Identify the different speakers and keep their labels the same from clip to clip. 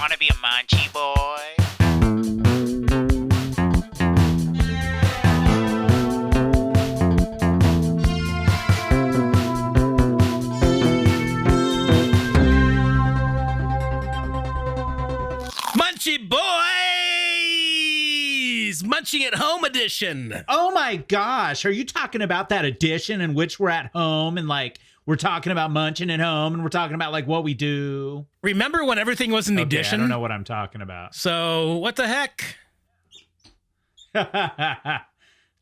Speaker 1: want to be a munchy boy?
Speaker 2: Munchy Boys! Munching at Home edition.
Speaker 3: Oh my gosh, are you talking about that edition in which we're at home and like we're talking about munching at home and we're talking about like what we do?
Speaker 2: Remember when everything was an edition?
Speaker 3: I don't know what I'm talking about.
Speaker 2: So, what the heck?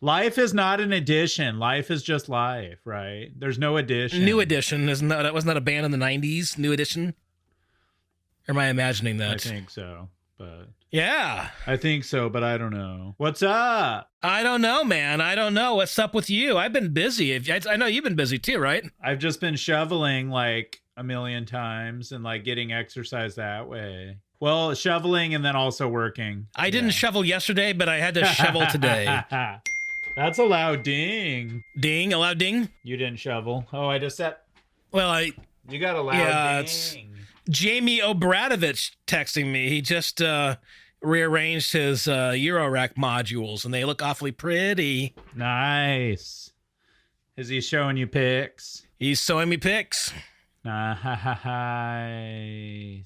Speaker 3: Life is not an edition. Life is just life, right? There's no edition.
Speaker 2: New Edition, wasn't that a band in the 90s? New Edition? Or am I imagining that?
Speaker 3: I think so, but...
Speaker 2: Yeah.
Speaker 3: I think so, but I don't know. What's up?
Speaker 2: I don't know, man. I don't know. What's up with you? I've been busy. I know you've been busy too, right?
Speaker 3: I've just been shoveling like a million times and like getting exercise that way. Well, shoveling and then also working.
Speaker 2: I didn't shovel yesterday, but I had to shovel today.
Speaker 3: That's a loud ding.
Speaker 2: Ding? A loud ding?
Speaker 3: You didn't shovel. Oh, I just said...
Speaker 2: Well,
Speaker 3: You got a loud ding.
Speaker 2: Jamie Obradovich texting me. He just rearranged his Eurorack modules, and they look awfully pretty.
Speaker 3: Nice. Is he showing you pics?
Speaker 2: He's showing me pics.
Speaker 3: Nice.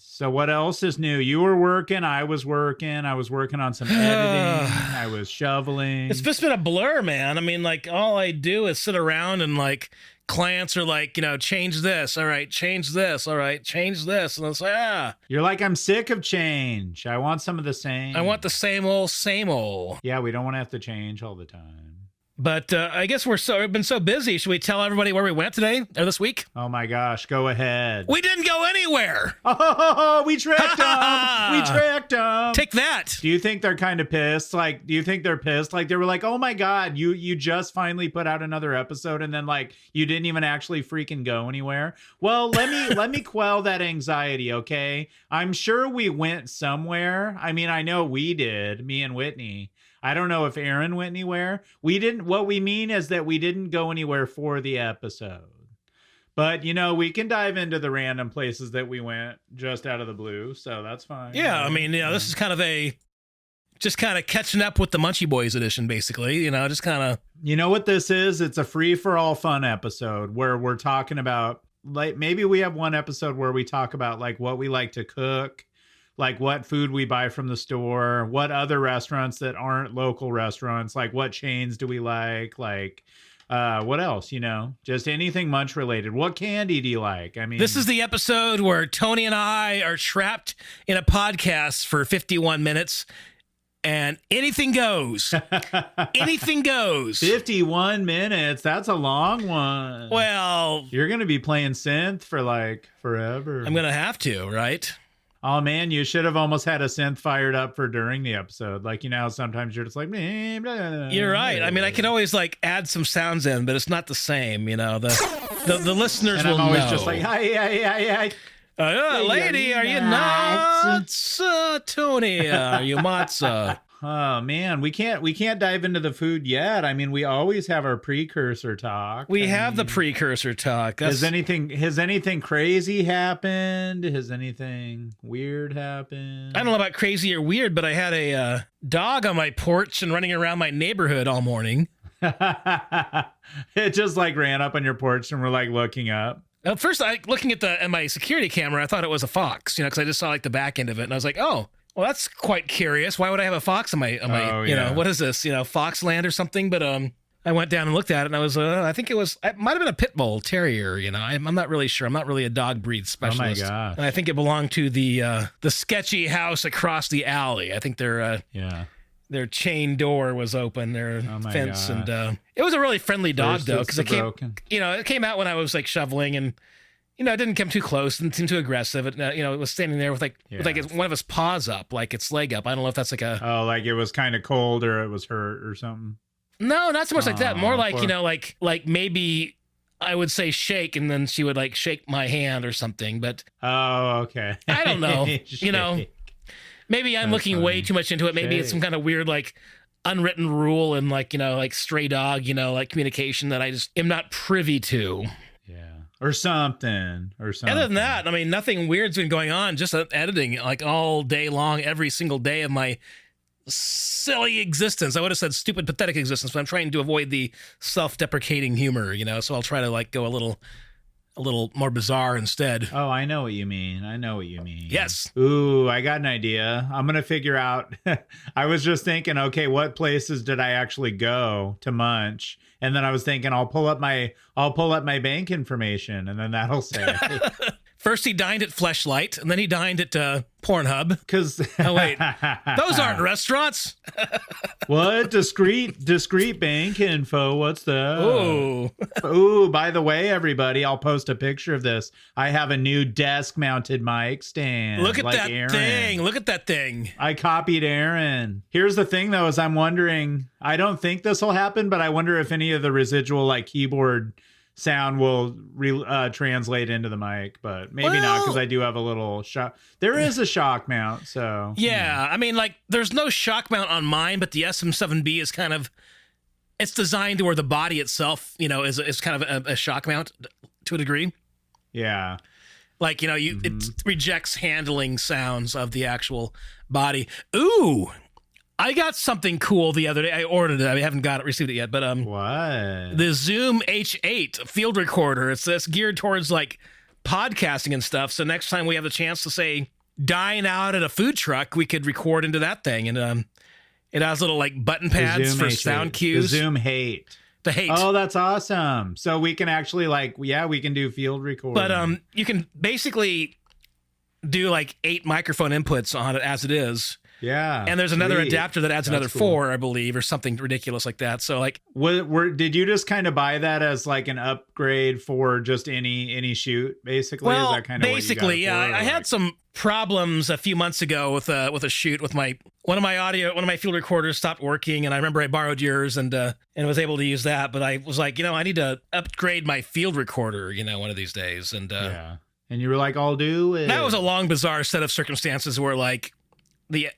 Speaker 3: So what else is new? You were working. I was working. I was working on some editing. I was shoveling.
Speaker 2: It's just been a blur, man. I mean, like, all I do is sit around and, like, clients are like, change this. All right, change this. All right, change this. And it's like,
Speaker 3: You're like, I'm sick of change. I want some of the same.
Speaker 2: I want the same old, same old.
Speaker 3: Yeah, we don't want to have to change all the time.
Speaker 2: But I guess we've been so busy. Should we tell everybody where we went today or this week?
Speaker 3: Oh my gosh, go ahead.
Speaker 2: We didn't go anywhere.
Speaker 3: Oh, we tricked them. We tricked them.
Speaker 2: Take that.
Speaker 3: Do you think they're kind of pissed? Like, do you think they're pissed? Like, they were like, oh my God, you just finally put out another episode and then like you didn't even actually freaking go anywhere. Well, let me quell that anxiety, okay? I'm sure we went somewhere. I mean, I know we did, me and Whitney. I don't know if Aaron went anywhere. We didn't. What we mean is that we didn't go anywhere for the episode. But, we can dive into the random places that we went just out of the blue. So that's fine.
Speaker 2: Yeah, I mean, this is kind of just kind of catching up with the Munchy Boys edition, basically. Just kind of.
Speaker 3: You know what this is? It's a free-for-all fun episode where we're talking about, like, maybe we have one episode where we talk about, like, what we like to cook. Like what food we buy from the store, what other restaurants that aren't local restaurants, like what chains do we like what else, just anything munch related. What candy do you like? I mean,
Speaker 2: this is the episode where Tony and I are trapped in a podcast for 51 minutes and anything goes. Anything goes.
Speaker 3: 51 minutes. That's a long one.
Speaker 2: Well,
Speaker 3: you're going to be playing synth for like forever.
Speaker 2: I'm going to have to, right?
Speaker 3: Oh man, you should have almost had a synth fired up for during the episode. Like, sometimes you're just like, blah, blah,
Speaker 2: you're right. I mean, I could always like add some sounds in, but it's not the same, the listeners
Speaker 3: and
Speaker 2: will know.
Speaker 3: I'm always just like, hi.
Speaker 2: Lady, are you nuts? Tony, are you matzo?
Speaker 3: Oh man, we can't dive into the food yet. I mean, we always have our precursor talk.
Speaker 2: We have the precursor talk.
Speaker 3: Has anything crazy happened? Has anything weird happened?
Speaker 2: I don't know about crazy or weird, but I had a dog on my porch and running around my neighborhood all morning.
Speaker 3: It just like ran up on your porch and we're like looking up.
Speaker 2: At first, looking at my security camera, I thought it was a fox, because I just saw like the back end of it, and I was like, oh. Well, that's quite curious. Why would I have a fox on my what is this, Foxland or something? But I went down and looked at it, and I was, I think it might have been a pit bull terrier. I'm not really sure. I'm not really a dog breed specialist.
Speaker 3: Oh my gosh.
Speaker 2: And I think it belonged to the sketchy house across the alley. I think their chain door was open, their fence, and it was a really friendly dog though, because it came out when I was like shoveling and. It didn't come too close, didn't seem too aggressive. It was standing there with one of its paws up, like its leg up. I don't know if that's like a...
Speaker 3: Oh, like it was kind of cold or it was hurt or something?
Speaker 2: No, not so much like that. More like, like maybe I would say shake and then she would like shake my hand or something. But...
Speaker 3: Oh, okay.
Speaker 2: I don't know. Maybe I'm looking way too much into it. Maybe it's some kind of weird like unwritten rule and like, like stray dog, like communication that I just am not privy to.
Speaker 3: Yeah. or something.
Speaker 2: Other than that, I mean, nothing weird's been going on. Just editing like all day long, every single day of my silly existence. I would have said stupid, pathetic existence, but I'm trying to avoid the self-deprecating humor, you know. So I'll try to like go a little more bizarre instead.
Speaker 3: Oh, I know what you mean.
Speaker 2: Yes.
Speaker 3: Ooh, I got an idea. I'm gonna figure out. I was just thinking, okay, what places did I actually go to munch? And then I was thinking, I'll pull up my bank information, and then that'll say.
Speaker 2: First he dined at Fleshlight, and then he dined at Pornhub.
Speaker 3: Because
Speaker 2: oh wait, those aren't restaurants.
Speaker 3: What discreet bank info? What's that?
Speaker 2: Ooh,
Speaker 3: by the way, everybody, I'll post a picture of this. I have a new desk-mounted mic stand.
Speaker 2: Look at
Speaker 3: like
Speaker 2: that
Speaker 3: Aaron.
Speaker 2: thing! Look at that thing!
Speaker 3: I copied Aaron. Here's the thing, though, is I'm wondering. I don't think this will happen, but I wonder if any of the residual like keyboard sound will translate into the mic, but maybe not, because I do have a little shock. There is a shock mount, so
Speaker 2: yeah. I mean, like, there's no shock mount on mine, but the SM7B is kind of, it's designed to where the body itself, you know, is kind of a shock mount to a degree.
Speaker 3: Yeah,
Speaker 2: like, you know, it rejects handling sounds of the actual body. Ooh, I got something cool the other day. I ordered it. I haven't received it yet, but
Speaker 3: what?
Speaker 2: The Zoom H8 field recorder. It's geared towards like podcasting and stuff. So next time we have the chance to say dine out at a food truck, we could record into that thing. And it has little like button pads for sound cues.
Speaker 3: The Zoom Hate.
Speaker 2: The Hate.
Speaker 3: Oh, that's awesome. So we can actually we can do field recording.
Speaker 2: But you can basically do like 8 microphone inputs on it as it is.
Speaker 3: Yeah.
Speaker 2: And there's another adapter that adds another
Speaker 3: cool.
Speaker 2: 4, I believe, or something ridiculous like that. So like,
Speaker 3: did you just kind of buy that as like an upgrade for just any shoot, basically?
Speaker 2: Well,
Speaker 3: is that kind of
Speaker 2: basically, yeah. I had some problems a few months ago with a shoot with one of my field recorders stopped working, and I remember I borrowed yours and was able to use that. But I was like, you know, I need to upgrade my field recorder, you know, one of these days. And
Speaker 3: yeah. And you were like, I'll do it.
Speaker 2: That was a long, bizarre set of circumstances where like the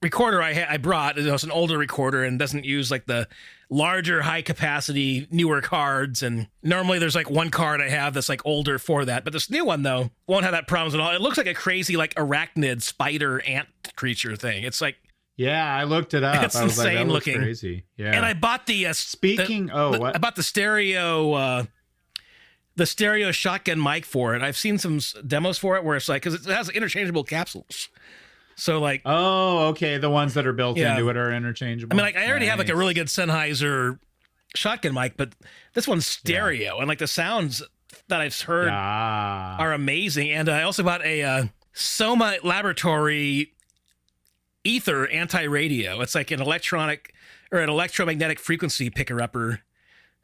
Speaker 2: recorder I brought, it was an older recorder and doesn't use like the larger, high capacity, newer cards. And normally there's like one card I have that's like older for that. But this new one, though, won't have that problems at all. It looks like a crazy like arachnid spider ant creature thing. It's like,
Speaker 3: yeah, I looked it up.
Speaker 2: It's
Speaker 3: I was
Speaker 2: insane
Speaker 3: like, that looks
Speaker 2: looking.
Speaker 3: crazy. Yeah.
Speaker 2: And I bought the
Speaker 3: what?
Speaker 2: I bought the stereo shotgun mic for it. I've seen some demos for it where it's like, because it has interchangeable capsules. So like,
Speaker 3: oh, okay, the ones that are built into it are interchangeable.
Speaker 2: I mean, like, I already have like a really good Sennheiser shotgun mic, but this one's stereo, and like the sounds that I've heard are amazing. And I also bought a Soma Laboratory Ether anti-radio. It's like an electromagnetic frequency picker-upper,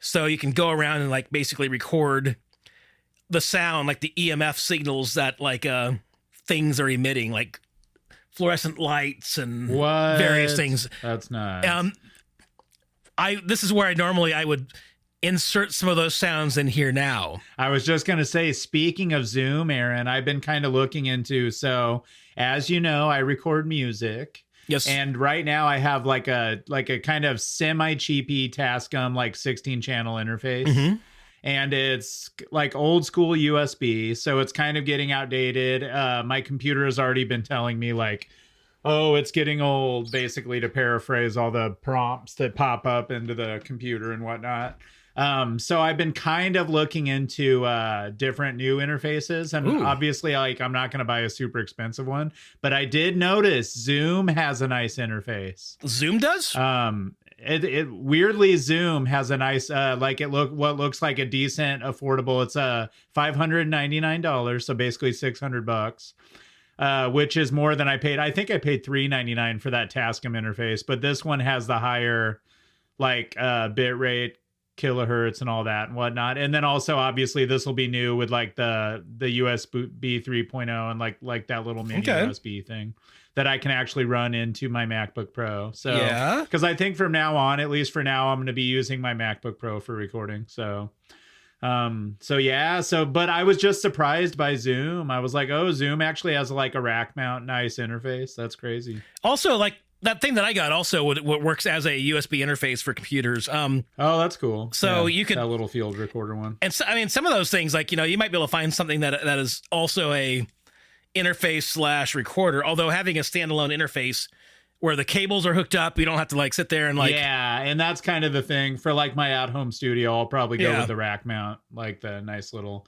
Speaker 2: so you can go around and like basically record the sound, like the EMF signals that like things are emitting, like fluorescent lights and various things.
Speaker 3: That's nice.
Speaker 2: This is where I would insert some of those sounds in here now.
Speaker 3: I was just going to say, speaking of Zoom, Aaron, I've been kind of looking into, so as you know, I record music.
Speaker 2: Yes.
Speaker 3: And right now I have like a kind of semi-cheapy Tascam like 16 channel interface.
Speaker 2: Mm-hmm.
Speaker 3: And it's like old school USB, so it's kind of getting outdated. My computer has already been telling me like, oh, it's getting old, basically, to paraphrase all the prompts that pop up into the computer and whatnot. So I've been kind of looking into different new interfaces, and obviously, like, I'm not going to buy a super expensive one, but I did notice Zoom has a nice interface.
Speaker 2: Zoom does?
Speaker 3: It weirdly, Zoom has a nice what looks like a decent affordable. It's $599, so basically $600, which is more than I paid. I think I paid $399 for that Tascam interface, but this one has the higher like bit rate, kilohertz, and all that and whatnot. And then also obviously this will be new with like the USB 3.0 and like that little mini USB thing that I can actually run into my MacBook Pro. So, yeah, because I think from now on, at least for now, I'm going to be using my MacBook Pro for recording. So, but I was just surprised by Zoom. I was like, oh, Zoom actually has like a rack mount, nice interface. That's crazy.
Speaker 2: Also, like, that thing that I got also works as a USB interface for computers.
Speaker 3: Oh, that's cool.
Speaker 2: So you could
Speaker 3: that little field recorder one.
Speaker 2: And so, I mean, some of those things, like, you might be able to find something that is also a interface / recorder. Although having a standalone interface where the cables are hooked up, you don't have to like sit there and like.
Speaker 3: Yeah, and that's kind of the thing for like my at-home studio. I'll probably go with the rack mount, like the nice little.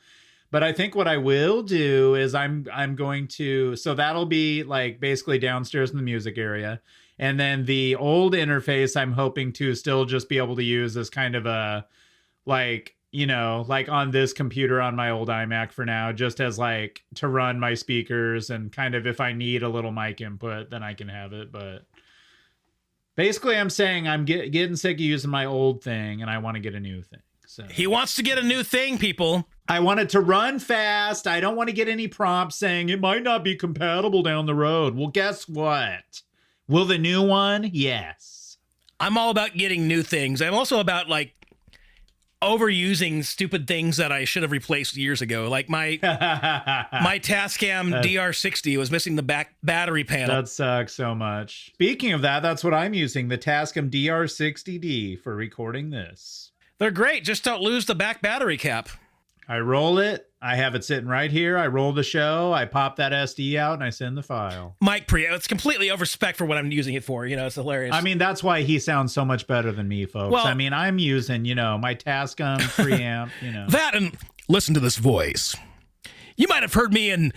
Speaker 3: But I think what I will do is I'm going to, so that'll be like basically downstairs in the music area. And then the old interface I'm hoping to still just be able to use as kind of a, like, like on this computer on my old iMac for now, just as like to run my speakers and kind of if I need a little mic input, then I can have it. But basically I'm saying I'm getting sick of using my old thing and I want to get a new thing. So
Speaker 2: he wants to get a new thing, people.
Speaker 3: I want it to run fast. I don't want to get any prompts saying it might not be compatible down the road. Well, guess what? Will the new one? Yes.
Speaker 2: I'm all about getting new things. I'm also about like overusing stupid things that I should have replaced years ago. Like my Tascam DR60 was missing the back battery panel.
Speaker 3: That sucks so much. Speaking of that, that's what I'm using, the Tascam DR60D for recording this.
Speaker 2: They're great. Just don't lose the back battery cap.
Speaker 3: I roll it. I have it sitting right here. I roll the show. I pop that SD out and I send the file.
Speaker 2: Mike Pre, it's completely over spec for what I'm using it for. It's hilarious.
Speaker 3: I mean, that's why he sounds so much better than me, folks.
Speaker 2: Well,
Speaker 3: I mean, I'm using, my Tascam preamp,
Speaker 2: That and listen to this voice. You might have heard me in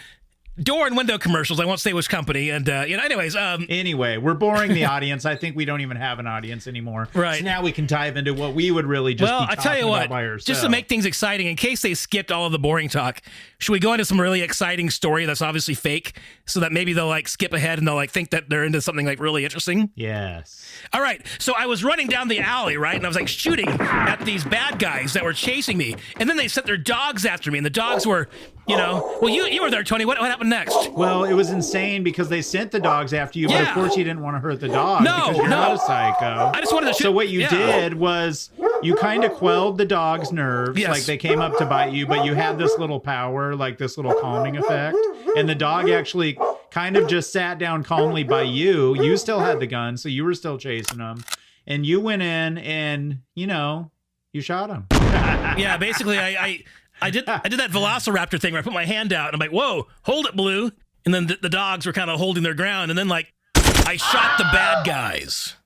Speaker 2: door and window commercials. I won't say which company. And, anyways.
Speaker 3: Anyway, we're boring the audience. I think we don't even have an audience anymore.
Speaker 2: Right.
Speaker 3: So now we can dive into what we would really just be talking about by ourselves.
Speaker 2: Just to make things exciting, in case they skipped all of the boring talk, should we go into some really exciting story that's obviously fake so that maybe they'll like skip ahead and they'll like think that they're into something like really interesting?
Speaker 3: Yes.
Speaker 2: All right. So I was running down the alley, right? And I was like shooting at these bad guys that were chasing me. And then they sent their dogs after me. And the dogs were, well, you were there, Tony. What happened next?
Speaker 3: Well, it was insane because they sent the dogs after you, but of course you didn't want to hurt the dog because you're not a psycho.
Speaker 2: I just wanted to shoot.
Speaker 3: So what you did was you kind of quelled the dog's nerves.
Speaker 2: Yes.
Speaker 3: Like they came up to bite you, but you had this little power, like this little calming effect. And the dog actually kind of just sat down calmly by you. You still had the gun, so you were still chasing them. And you went in and, you shot him.
Speaker 2: Yeah, basically I did that Velociraptor thing where I put my hand out and I'm like, whoa, hold it, Blue. And then the dogs were kind of holding their ground. And then like I shot the bad guys.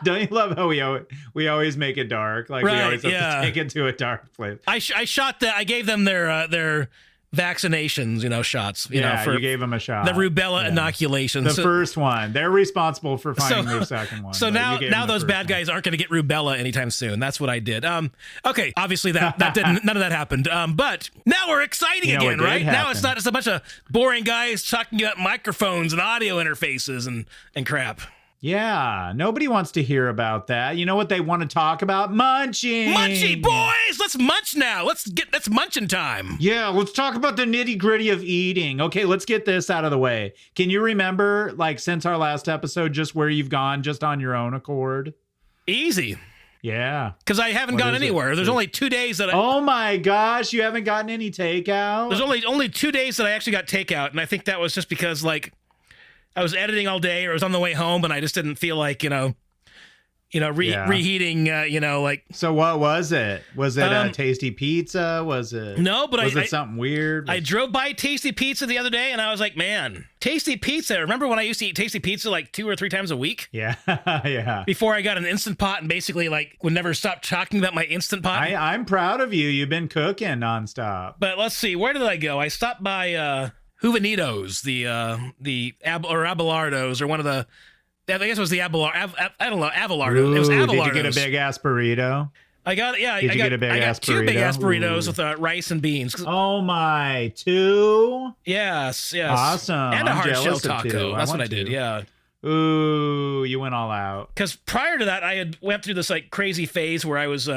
Speaker 3: Don't you love how we always make it dark? Like we always have to take it to a dark place.
Speaker 2: I gave them their vaccinations, shots.
Speaker 3: You gave them a shot.
Speaker 2: The rubella inoculation.
Speaker 3: The first one. They're responsible for finding their second one.
Speaker 2: So now those bad guys aren't going to get rubella anytime soon. That's what I did. Okay, obviously that didn't. None of that happened. But now we're exciting again, right?
Speaker 3: Happen.
Speaker 2: Now it's not just a bunch of boring guys talking about microphones and audio interfaces and crap.
Speaker 3: Yeah, nobody wants to hear about that. You know what they want to talk about? Munching.
Speaker 2: Munchy boys, let's munch now. That's munchin time.
Speaker 3: Yeah, let's talk about the nitty-gritty of eating. Okay, let's get this out of the way. Can you remember, like, since our last episode, just where you've gone just on your own accord?
Speaker 2: Easy.
Speaker 3: Yeah.
Speaker 2: Because I haven't gone anywhere. There's only 2 days that
Speaker 3: Oh my gosh, you haven't gotten any takeout?
Speaker 2: There's only 2 days that I actually got takeout, and I think that was just because, like, I was editing all day or I was on the way home and I just didn't feel like, reheating, like.
Speaker 3: So what was it? Was it a tasty pizza? Was it?
Speaker 2: No, but
Speaker 3: was it something weird?
Speaker 2: I drove by Tasty Pizza the other day and I was like, man, Tasty Pizza. Remember when I used to eat Tasty Pizza like 2 or 3 times a week?
Speaker 3: Yeah. Yeah.
Speaker 2: Before I got an Instant Pot and basically like would never stop talking about my Instant Pot.
Speaker 3: I'm proud of you. You've been cooking nonstop.
Speaker 2: But let's see. Where did I go? I stopped by, Juvenitos, the Abelardos, or one of the, I guess it was the I don't know, Abelardo. It was Abelardos.
Speaker 3: Did you get a big ass burrito?
Speaker 2: I got 2 big ass burritos with rice and beans.
Speaker 3: Oh my, 2?
Speaker 2: Yes.
Speaker 3: Awesome.
Speaker 2: And a hard shell taco. That's what I did. Yeah.
Speaker 3: Ooh, you went all out.
Speaker 2: Because prior to that, I had went through this like crazy phase where I was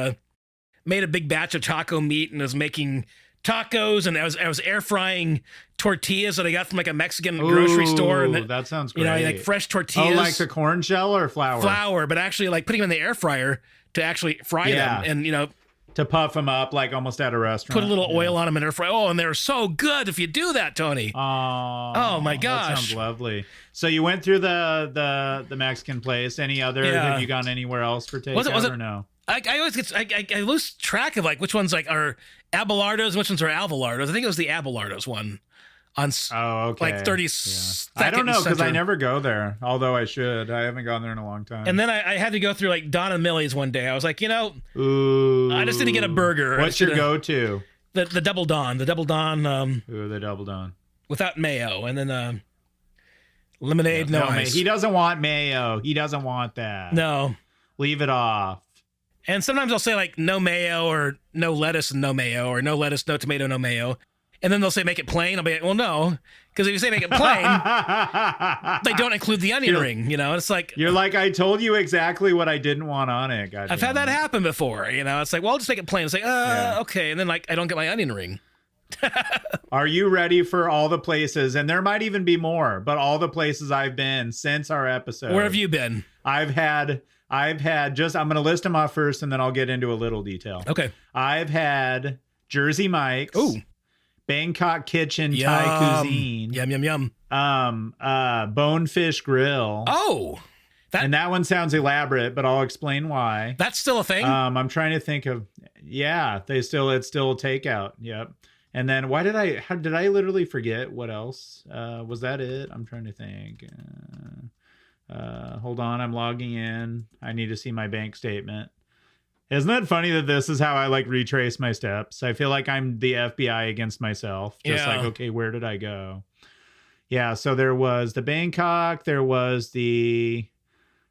Speaker 2: made a big batch of taco meat and was making tacos, and I was air frying tortillas that I got from like a Mexican grocery store. And
Speaker 3: that sounds great.
Speaker 2: Like fresh tortillas.
Speaker 3: Oh, like the corn shell or flour?
Speaker 2: Flour, but actually like putting them in the air fryer to actually fry them. And
Speaker 3: To puff them up like almost at a restaurant.
Speaker 2: Put a little oil on them in air fry. Oh, and they're so good if you do that, Tony.
Speaker 3: Oh
Speaker 2: my gosh.
Speaker 3: That sounds lovely. So you went through the Mexican place. Any other?
Speaker 2: Yeah.
Speaker 3: Have you gone anywhere else for takeout or no?
Speaker 2: I always get I lose track of like which ones like are Abelardo's and which ones are Alvalardo's. I think it was the Abelardo's one. On like 30
Speaker 3: I don't know because I never go there, although I should. I haven't gone there in a long time.
Speaker 2: And then I had to go through like Don and Millie's one day. I was like,
Speaker 3: Ooh,
Speaker 2: I just need to get a burger.
Speaker 3: What's your go-to?
Speaker 2: The Double Don. The Double Don.
Speaker 3: The Double Don.
Speaker 2: Without mayo. And then lemonade, no ice.
Speaker 3: He doesn't want mayo. He doesn't want that.
Speaker 2: No.
Speaker 3: Leave it off.
Speaker 2: And sometimes I'll say like no mayo or no lettuce and no mayo or no lettuce, no tomato, no mayo. And then they'll say make it plain. I'll be like, well, no, because if you say make it plain, they don't include the onion ring. It's like
Speaker 3: you're like, I told you exactly what I didn't want on it. God,
Speaker 2: I've had that happen before. It's like, well, I'll just make it plain. It's like, okay, and then like I don't get my onion ring.
Speaker 3: Are you ready for all the places? And there might even be more, but all the places I've been since our episode.
Speaker 2: Where have you been?
Speaker 3: I've had just. I'm going to list them off first, and then I'll get into a little detail.
Speaker 2: Okay.
Speaker 3: I've had Jersey Mike's.
Speaker 2: Ooh.
Speaker 3: Bangkok Kitchen Thai Cuisine.
Speaker 2: Yum.
Speaker 3: Bonefish Grill.
Speaker 2: Oh.
Speaker 3: And that one sounds elaborate, but I'll explain why.
Speaker 2: That's still a thing?
Speaker 3: I'm trying to think of, it's still a takeout. Yep. And then did I literally forget what else? Was that it? I'm trying to think. Hold on. I'm logging in. I need to see my bank statement. Isn't that funny that this is how I like retrace my steps? I feel like I'm the FBI against myself. Just like, okay, where did I go? Yeah, so there was the Bangkok. There was the,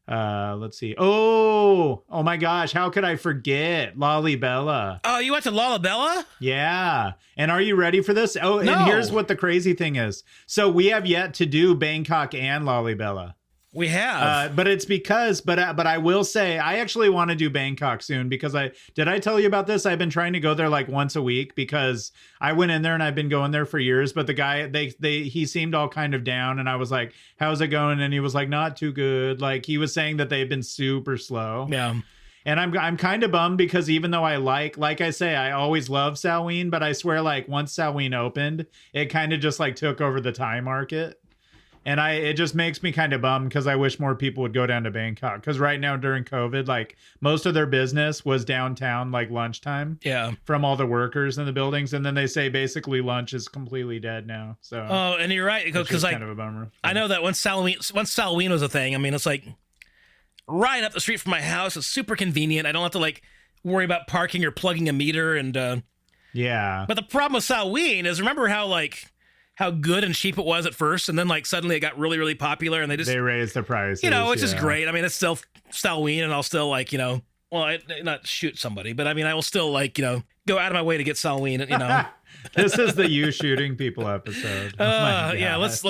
Speaker 3: let's see. Oh my gosh, how could I forget? Lollibella.
Speaker 2: Oh, you went to Lollibella?
Speaker 3: Yeah. And are you ready for this? Oh,
Speaker 2: no.
Speaker 3: And here's what the crazy thing is. So we have yet to do Bangkok and Lollibella.
Speaker 2: We have,
Speaker 3: but it's because, but I will say, I actually want to do Bangkok soon because did I tell you about this? I've been trying to go there like once a week because I went in there and I've been going there for years. But the guy, he seemed all kind of down, and I was like, "How's it going?" And he was like, "Not too good." Like he was saying that they've been super slow.
Speaker 2: Yeah.
Speaker 3: And I'm kind of bummed because even though I like I say, I always love Salween, but I swear like once Salween opened, it kind of just like took over the Thai market. And it just makes me kind of bummed because I wish more people would go down to Bangkok. Because right now during COVID, like most of their business was downtown, like lunchtime.
Speaker 2: Yeah.
Speaker 3: From all the workers in the buildings, and then they say basically lunch is completely dead now. So.
Speaker 2: Oh, and you're right because like
Speaker 3: kind of a bummer.
Speaker 2: I know that once Salween was a thing. I mean, it's like right up the street from my house. It's super convenient. I don't have to like worry about parking or plugging a meter and.
Speaker 3: Yeah.
Speaker 2: But the problem with Salween is remember how good and cheap it was at first, and then like suddenly it got really, really popular, and they raised
Speaker 3: the price.
Speaker 2: Which is great. I mean, it's still Salween, and I'll still like not shoot somebody, but I mean, I will still like go out of my way to get Salween.
Speaker 3: This is the you shooting people episode.
Speaker 2: Yeah, let's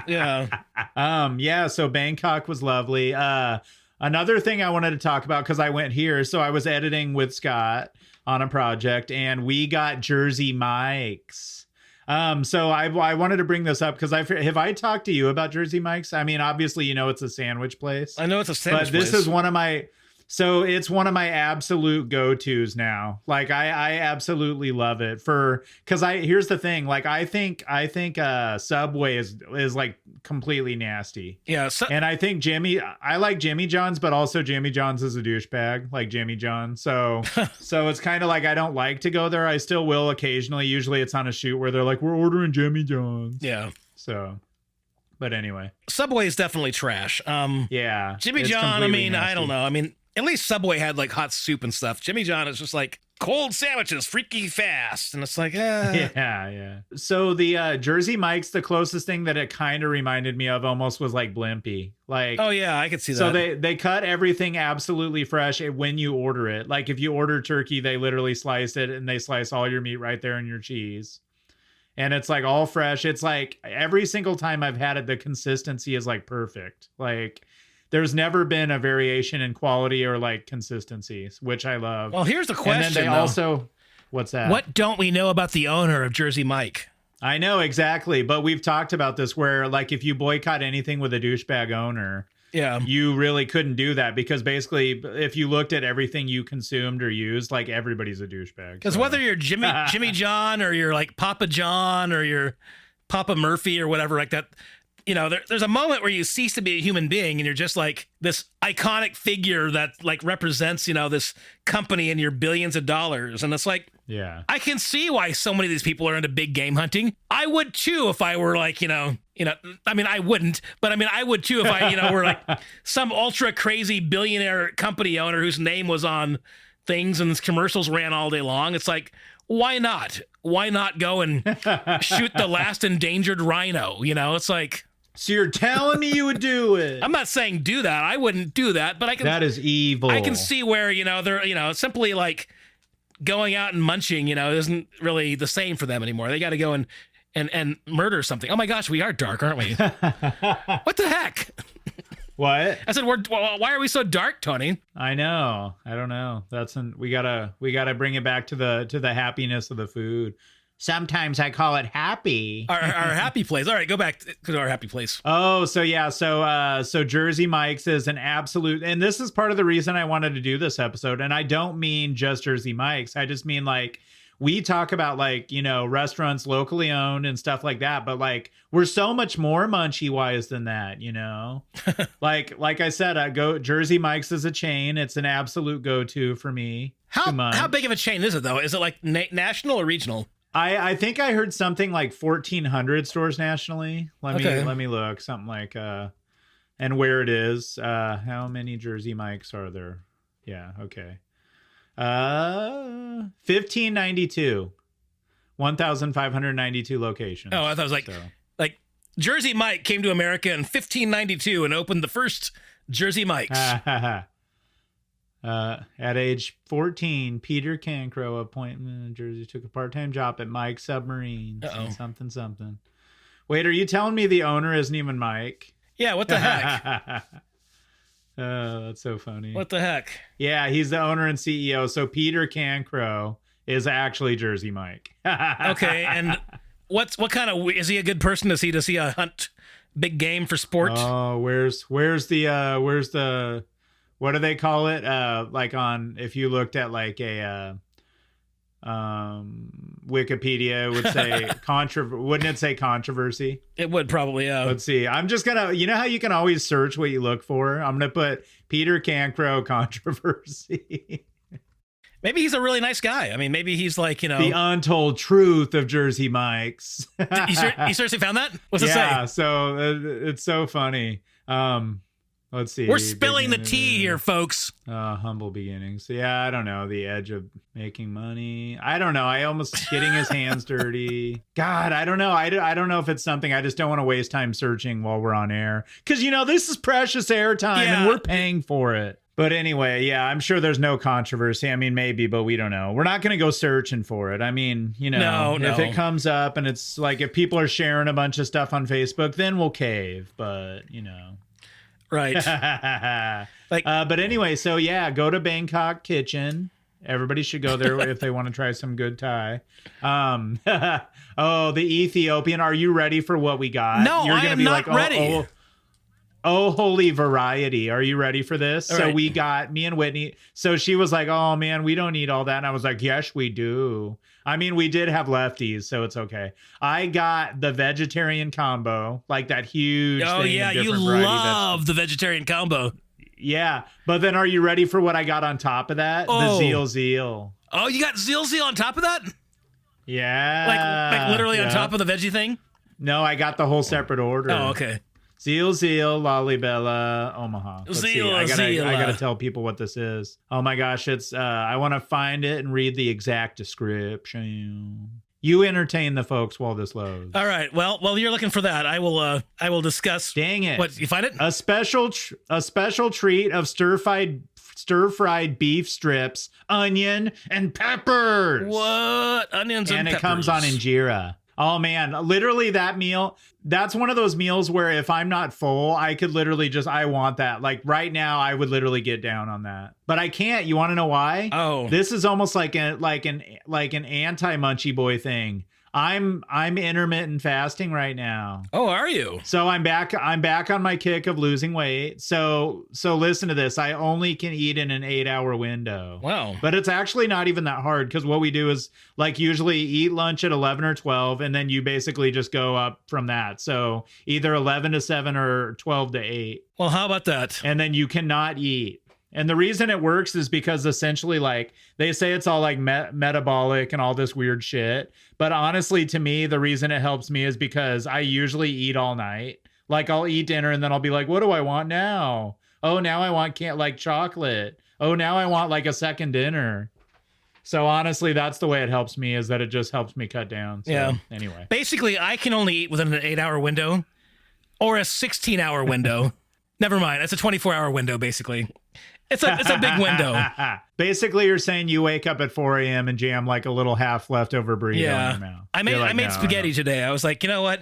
Speaker 2: yeah.
Speaker 3: Yeah. So Bangkok was lovely. Another thing I wanted to talk about because I went here, so I was editing with Scott on a project, and we got Jersey Mike's. So I wanted to bring this up because have I talked to you about Jersey Mike's? I mean, obviously, it's a sandwich place.
Speaker 2: I know it's a sandwich
Speaker 3: place. But this is it's one of my absolute go-tos now. Like I absolutely love it because here's the thing. Like I think Subway is like completely nasty.
Speaker 2: Yeah.
Speaker 3: And I think I like Jimmy John's, but also Jimmy John's is a douchebag, like Jimmy John. So it's kind of like I don't like to go there. I still will occasionally. Usually it's on a shoot where they're like, we're ordering Jimmy John's.
Speaker 2: Yeah.
Speaker 3: So. But anyway,
Speaker 2: Subway is definitely trash.
Speaker 3: Yeah.
Speaker 2: Jimmy John. I mean, nasty. I don't know. I mean, at least Subway had like hot soup and stuff. Jimmy John is just like cold sandwiches, freaky fast. And it's like,
Speaker 3: Yeah. So the Jersey Mike's, the closest thing that it kind of reminded me of almost was like Blimpie. Like,
Speaker 2: oh yeah, I could see that.
Speaker 3: So they cut everything absolutely fresh when you order it. Like if you order turkey, they literally slice it and they slice all your meat right there in your cheese. And it's like all fresh. It's like every single time I've had it, the consistency is like perfect. Like there's never been a variation in quality or like consistencies, which I love.
Speaker 2: Well, here's the question.
Speaker 3: And then they also, what's that?
Speaker 2: What don't we know about the owner of Jersey Mike?
Speaker 3: I know exactly. But we've talked about this where like if you boycott anything with a douchebag owner,
Speaker 2: Yeah.
Speaker 3: you really couldn't do that because basically if you looked at everything you consumed or used, like everybody's a douchebag.
Speaker 2: Because whether you're Jimmy John or you're like Papa John or you're Papa Murphy or whatever like that, you know, there's a moment where you cease to be a human being and you're just like this iconic figure that like represents, you know, this company and your billions of dollars. And it's like,
Speaker 3: yeah,
Speaker 2: I can see why so many of these people are into big game hunting. I would too if I were like, you know, I mean, I wouldn't, but I mean, I would too if I, you know, were like some ultra crazy billionaire company owner whose name was on things and commercials ran all day long. It's like, why not? Why not go and shoot the last endangered rhino? You know, it's like.
Speaker 3: So you're telling me you would do it?
Speaker 2: I'm not saying do that. I wouldn't do that, but I can.
Speaker 3: That is evil.
Speaker 2: I can see where, you know, they're, you know, simply like going out and munching, you know, isn't really the same for them anymore. They got to go and murder something. Oh my gosh, we are dark, aren't we? What the heck?
Speaker 3: What?
Speaker 2: I said, why are we so dark, Tony?
Speaker 3: I know. I don't know. We gotta bring it back to the happiness of the food. Sometimes I call it happy.
Speaker 2: Our happy place. All right, go back to our happy place.
Speaker 3: Oh, so yeah, so Jersey Mike's is an absolute, and this is part of the reason I wanted to do this episode. And I don't mean just Jersey Mike's. I just mean like we talk about like, you know, restaurants locally owned and stuff like that, but like we're so much more munchy wise than that, you know. like I said, Jersey Mike's is a chain. It's an absolute go-to for me.
Speaker 2: How big of a chain is it though? Is it like national or regional?
Speaker 3: I think I heard something like 1,400 stores nationally. Let me look. Something like and where it is. How many Jersey Mike's are there? Yeah, okay. 1,592. 1,592 locations.
Speaker 2: Oh, I thought it was like Jersey Mike came to America in 1592 and opened the first Jersey Mike's.
Speaker 3: At age 14, Peter Cancrow, appointment in Jersey, took a part-time job at Mike's Submarines. Something. Wait, are you telling me the owner isn't even Mike?
Speaker 2: Yeah, what the heck?
Speaker 3: Oh, that's so funny.
Speaker 2: What the heck?
Speaker 3: Yeah, he's the owner and CEO. So Peter Cancrow is actually Jersey Mike.
Speaker 2: Okay, and what kind of, is he a good person? Does he hunt big game for sport?
Speaker 3: Oh, where's the what do they call it? Like if you looked at like a Wikipedia, it would say wouldn't it say controversy?
Speaker 2: It would probably, yeah.
Speaker 3: Let's see. I'm just gonna, you know how you can always search what you look for? I'm gonna put Peter Cancrow controversy.
Speaker 2: Maybe he's a really nice guy. I mean, maybe he's like, you know,
Speaker 3: the untold truth of Jersey Mike's.
Speaker 2: You seriously found that? What's it say?
Speaker 3: Yeah, so it's so funny. Let's see.
Speaker 2: We're spilling the tea here, folks.
Speaker 3: Humble beginnings. Yeah, I don't know. The edge of making money. I don't know. I almost getting his hands dirty. God, I don't know. I don't know if it's something. I just don't want to waste time searching while we're on air. Because, you know, this is precious airtime and we're paying for it. But anyway, yeah, I'm sure there's no controversy. I mean, maybe, but we don't know. We're not going to go searching for it. I mean, you know,
Speaker 2: no.
Speaker 3: If it comes up and it's like if people are sharing a bunch of stuff on Facebook, then we'll cave. But, you know.
Speaker 2: Right.
Speaker 3: But anyway, so yeah, go to Bangkok Kitchen. Everybody should go there if they want to try some good Thai. Oh, the Ethiopian. Are you ready for what we got?
Speaker 2: No, I am not ready.
Speaker 3: Oh, holy variety. Are you ready for this?
Speaker 2: All
Speaker 3: so
Speaker 2: right.
Speaker 3: we got me and Whitney. So she was like, oh man, we don't need all that. And I was like, yes, we do. I mean, we did have lefties, so it's okay. I got the vegetarian combo, like that huge thing.
Speaker 2: Oh, yeah, you love the vegetarian combo.
Speaker 3: Yeah, but then are you ready for what I got on top of that?
Speaker 2: Oh.
Speaker 3: The zeal.
Speaker 2: Oh, you got zeal on top of that?
Speaker 3: Yeah.
Speaker 2: Like literally on top of the veggie thing?
Speaker 3: No, I got the whole separate order.
Speaker 2: Oh, okay.
Speaker 3: Zeal, Lalibela, Omaha. Let's see. I gotta tell people what this is. Oh my gosh, it's I want to find it and read the exact description. You entertain the folks while this loads.
Speaker 2: All right. Well, while you're looking for that, I will discuss.
Speaker 3: Dang it!
Speaker 2: What, you find it?
Speaker 3: A special treat of stir-fried beef strips, onion, and peppers.
Speaker 2: What? Onions and peppers.
Speaker 3: And it comes on injera. Oh man, literally that meal. That's one of those meals where if I'm not full, I could literally I want that. Like right now, I would literally get down on that. But I can't. You want to know why?
Speaker 2: Oh.
Speaker 3: This is almost like an anti-Munchie Boy thing. I'm intermittent fasting right now.
Speaker 2: Oh, are you?
Speaker 3: So I'm back on my kick of losing weight. So listen to this. I only can eat in an 8-hour window.
Speaker 2: Wow.
Speaker 3: But it's actually not even that hard, because what we do is like usually eat lunch at 11 or 12, and then you basically just go up from that. So either 11 to 7 or 12 to 8.
Speaker 2: Well, how about that?
Speaker 3: And then you cannot eat. And the reason it works is because essentially, like, they say it's all like metabolic and all this weird shit. But honestly, to me, the reason it helps me is because I usually eat all night. Like, I'll eat dinner and then I'll be like, what do I want now? Oh, now I want like chocolate. Oh, now I want like a second dinner. So honestly, that's the way it helps me, is that it just helps me cut down. So,
Speaker 2: yeah.
Speaker 3: Anyway.
Speaker 2: Basically, I can only eat within an 8-hour window or a 16-hour window. Never mind. It's a 24-hour window, basically. It's a big window.
Speaker 3: Basically, you're saying you wake up at 4 a.m. and jam like a little half leftover burrito in your mouth.
Speaker 2: I made spaghetti today. I was like, you know what?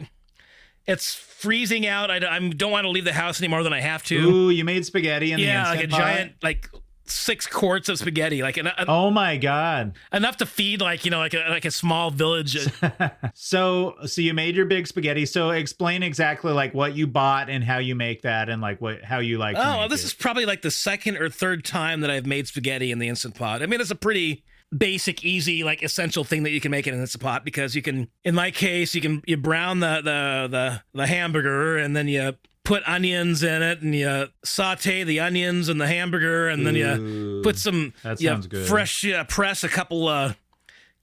Speaker 2: It's freezing out. I don't want to leave the house any more than I have to.
Speaker 3: Ooh, you made spaghetti in the Instant
Speaker 2: like a
Speaker 3: Pot?
Speaker 2: giant, like 6 quarts of spaghetti, like
Speaker 3: oh my god,
Speaker 2: enough to feed like a small village.
Speaker 3: So you made your big spaghetti. So explain exactly like what you bought and how you make that, and like how you like.
Speaker 2: This is probably like the second or third time that I've made spaghetti in the Instant Pot. I mean, it's a pretty basic, easy, like essential thing that you can make in an Instant Pot, because you can, in my case, you brown the hamburger, and then you put onions in it, and you saute the onions and the hamburger, and then you put some fresh, press a couple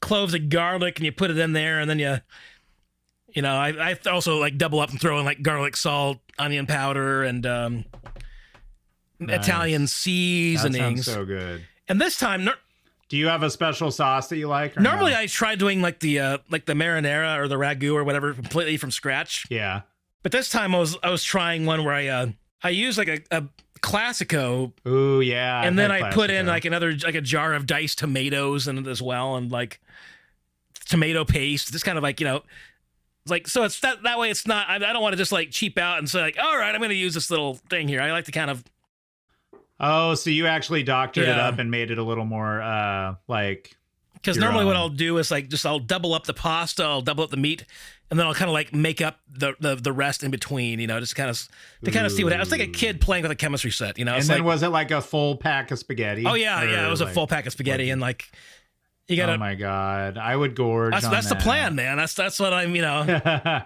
Speaker 2: cloves of garlic, and you put it in there, and then I also like double up and throw in like garlic salt, onion powder, and
Speaker 3: nice.
Speaker 2: Italian seasonings.
Speaker 3: That sounds so good.
Speaker 2: And this time,
Speaker 3: do you have a special sauce that you like?
Speaker 2: Normally,
Speaker 3: no?
Speaker 2: I try doing like the marinara or the ragu or whatever completely from scratch.
Speaker 3: Yeah.
Speaker 2: But this time I was trying one where I use like a Classico.
Speaker 3: Ooh, yeah.
Speaker 2: And then I put in like a jar of diced tomatoes in it as well, and like tomato paste. Just kind of like, like, so it's that way. It's not. I don't want to just like cheap out and say like, all right, I'm going to use this little thing here. I like to kind of.
Speaker 3: Oh, so you actually doctored it up and made it a little more like.
Speaker 2: Because normally what I'll do is like I'll double up the pasta, I'll double up the meat, and then I'll kind of like make up the rest in between, just kind of see what I was like a kid playing with a chemistry set, And
Speaker 3: then was it like a full pack of spaghetti?
Speaker 2: Oh yeah, it was a full pack of spaghetti, and like you gotta.
Speaker 3: Oh my god, I would gorge.
Speaker 2: That's the plan, man. That's what I'm.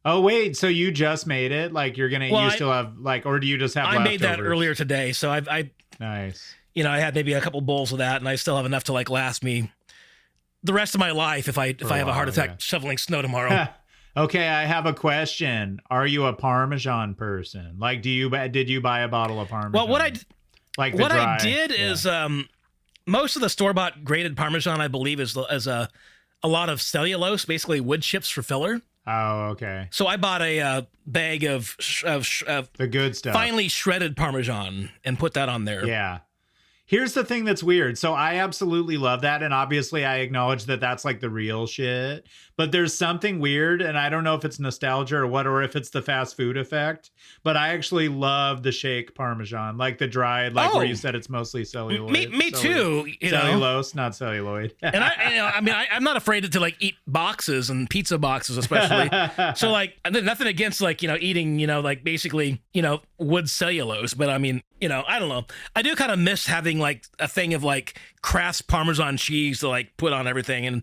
Speaker 3: Oh wait, so you just made it? Like you're gonna? You still have like, or do you just have?
Speaker 2: I made that earlier today, so I.
Speaker 3: Nice.
Speaker 2: I had maybe a couple bowls of that, and I still have enough to like last me the rest of my life if I have a heart attack shoveling snow tomorrow.
Speaker 3: Okay, I have a question. Are you a Parmesan person? Like, did you buy a bottle of Parmesan?
Speaker 2: Well, what I did is most of the store-bought grated Parmesan, I believe, is a lot of cellulose, basically wood chips for filler.
Speaker 3: Oh, okay.
Speaker 2: So I bought a bag of
Speaker 3: the good stuff,
Speaker 2: finely shredded Parmesan, and put that on there.
Speaker 3: Yeah. Here's the thing that's weird. So I absolutely love that. And obviously I acknowledge that that's like the real shit. But there's something weird. And I don't know if it's nostalgia or what, or if it's the fast food effect. But I actually love the shake Parmesan, like the dried, like where you said it's mostly celluloid.
Speaker 2: Me too.
Speaker 3: Cellulose, not celluloid.
Speaker 2: And I'm not afraid to like eat boxes and pizza boxes, especially. So like, nothing against like, eating, like basically, wood cellulose. But I mean, I don't know. I do kind of miss having like a thing of like Kraft Parmesan cheese to like put on everything, and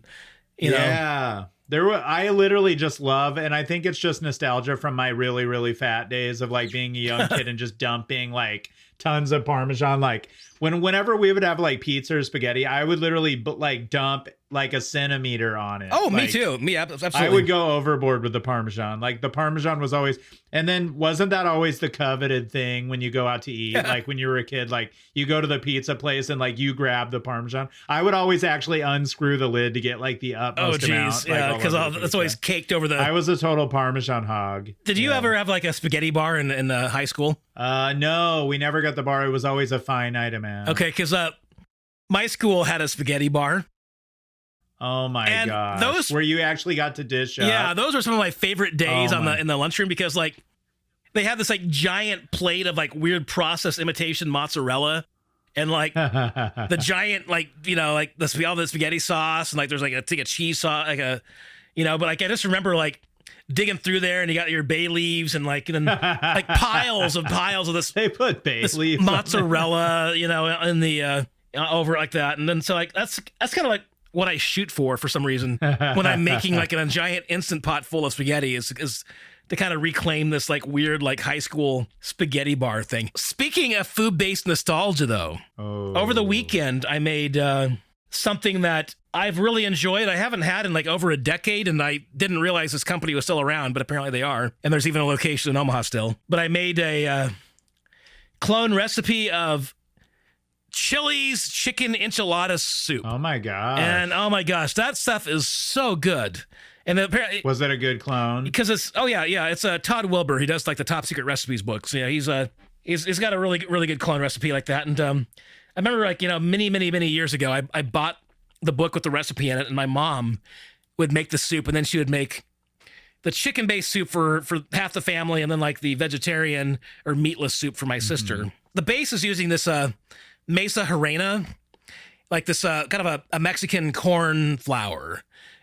Speaker 3: yeah. I literally just love, and I think it's just nostalgia from my really, really fat days of like being a young kid and just dumping like tons of Parmesan. Like whenever we would have like pizza or spaghetti, I would literally like dump like a centimeter on it.
Speaker 2: Oh,
Speaker 3: like,
Speaker 2: me too. Me, absolutely.
Speaker 3: I would go overboard with the Parmesan. Like the Parmesan was always, and then wasn't that always the coveted thing when you go out to eat? Like when you were a kid, like you go to the pizza place and like you grab the Parmesan. I would always actually unscrew the lid to get like the utmost amount.
Speaker 2: Yeah, because that's always caked over the.
Speaker 3: I was a total Parmesan hog.
Speaker 2: Did you ever have like a spaghetti bar in high school?
Speaker 3: No, we never got the bar. It was always a fine item, man.
Speaker 2: Okay, because my school had a spaghetti bar.
Speaker 3: Oh my god! Those where you actually got to dish up.
Speaker 2: Yeah, those were some of my favorite days in the lunchroom, because like they had this like giant plate of like weird processed imitation mozzarella, and like the giant like like all the spaghetti sauce, and like there's like a cheese sauce, like a but like I just remember like digging through there, and you got your bay leaves and like like piles of this.
Speaker 3: They put bay leaves
Speaker 2: mozzarella, in the over like that, and then so like that's kind of like what I shoot for some reason when I'm making like a giant Instant Pot full of spaghetti is to kind of reclaim this like weird like high school spaghetti bar thing. Speaking of food-based nostalgia, though, over the weekend I made something that I've really enjoyed. I haven't had in like over a decade, and I didn't realize this company was still around, but apparently they are. And there's even a location in Omaha still. But I made a clone recipe of Chili's chicken enchilada soup.
Speaker 3: Oh my gosh.
Speaker 2: And oh my gosh, that stuff is so good. And apparently, was
Speaker 3: it a good clone?
Speaker 2: Because it's it's Todd Wilbur. He does like the Top Secret Recipes books. Yeah, he's got a really good clone recipe like that. And I remember like many years ago, I bought the book with the recipe in it, and my mom would make the soup, and then she would make the chicken-based soup for half the family, and then like the vegetarian or meatless soup for my sister. The base is using this Mesa Harina, like this kind of a Mexican corn flour,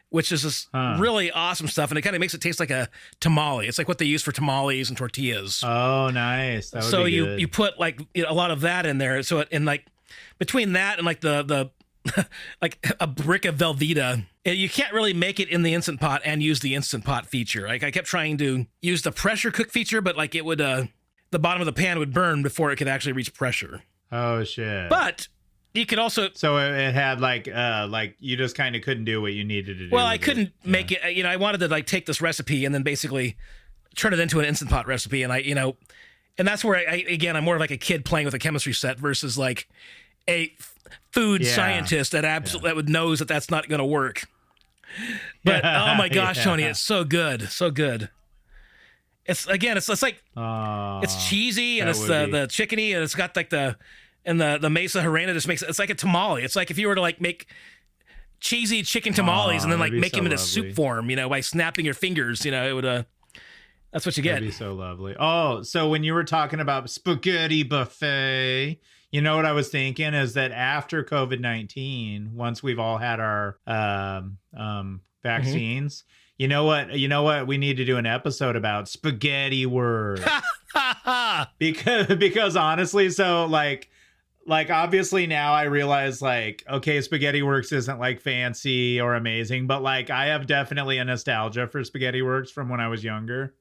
Speaker 2: which is this really awesome stuff, and it kind of makes it taste like a tamale. It's like what they use for tamales and tortillas.
Speaker 3: Oh, nice. That would
Speaker 2: so
Speaker 3: be
Speaker 2: you
Speaker 3: good.
Speaker 2: you put like a lot of that in there. So and like between that and like the like a brick of Velveeta, you can't really make it in the Instant Pot and use the Instant Pot feature. Like I kept trying to use the pressure cook feature, but like it would the bottom of the pan would burn before it could actually reach pressure.
Speaker 3: Oh shit.
Speaker 2: But you could also
Speaker 3: it had like you just kind of couldn't do what you needed to do.
Speaker 2: Well, I couldn't make it. I wanted to like take this recipe and then basically turn it into an Instant Pot recipe, and and that's where I'm more like a kid playing with a chemistry set versus like a food scientist that would knows that that's not going to work. But oh my gosh, Tony, it's so good, so good. It's like it's cheesy and it's the chickeny, and it's got like the Mesa Harina just makes it's like a tamale. It's like if you were to like make cheesy chicken tamales and then like make them into soup form, by snapping your fingers, it would that's what you get.
Speaker 3: That'd be so lovely. Oh, so when you were talking about spaghetti buffet, you know what I was thinking is that after COVID-19, once we've all had our vaccines, you know what we need to do an episode about spaghetti works. because honestly, so like obviously now I realize like, okay, Spaghetti Works isn't like fancy or amazing, but like I have definitely a nostalgia for Spaghetti Works from when I was younger.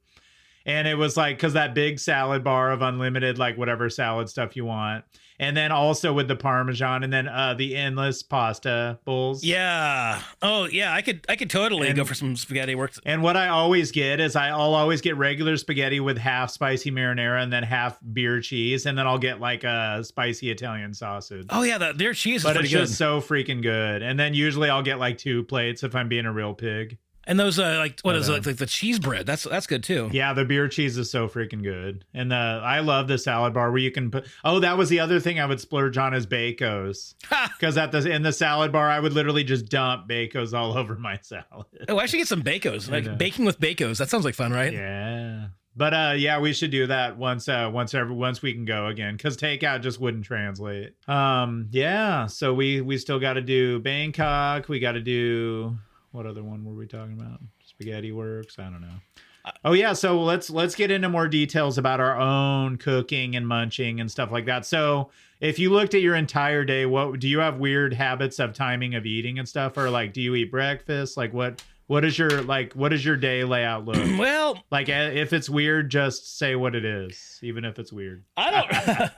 Speaker 3: And it was like, cause that big salad bar of unlimited, like whatever salad stuff you want. And then also with the Parmesan, and then the endless pasta bowls.
Speaker 2: Yeah. Oh yeah. I could totally go for some Spaghetti Works.
Speaker 3: And what I always get is I'll always get regular spaghetti with half spicy marinara and then half beer cheese. And then I'll get like a spicy Italian sausage.
Speaker 2: Oh yeah. The beer cheese is
Speaker 3: but
Speaker 2: pretty
Speaker 3: it's
Speaker 2: good.
Speaker 3: Just so freaking good. And then usually I'll get like 2 plates if I'm being a real pig.
Speaker 2: And those like what is it like the cheese bread? That's good too.
Speaker 3: Yeah, the beer cheese is so freaking good. And I love the salad bar where you can put. Oh, that was the other thing I would splurge on is Bacos. Because in the salad bar I would literally just dump Bacos all over my salad.
Speaker 2: Oh, I should get some Bacos. Like baking with Bacos. That sounds like fun, right?
Speaker 3: Yeah. But yeah, we should do that once we can go again, because takeout just wouldn't translate. Yeah. So we still got to do Bangkok. We got to do. What other one were we talking about? Spaghetti Works? I don't know. Oh yeah, so let's get into more details about our own cooking and munching and stuff like that. So if you looked at your entire day, what do you have weird habits of timing of eating and stuff, or like do you eat breakfast? Like what is your day layout look?
Speaker 2: Well,
Speaker 3: like if it's weird, just say what it is, even if it's weird.
Speaker 2: I don't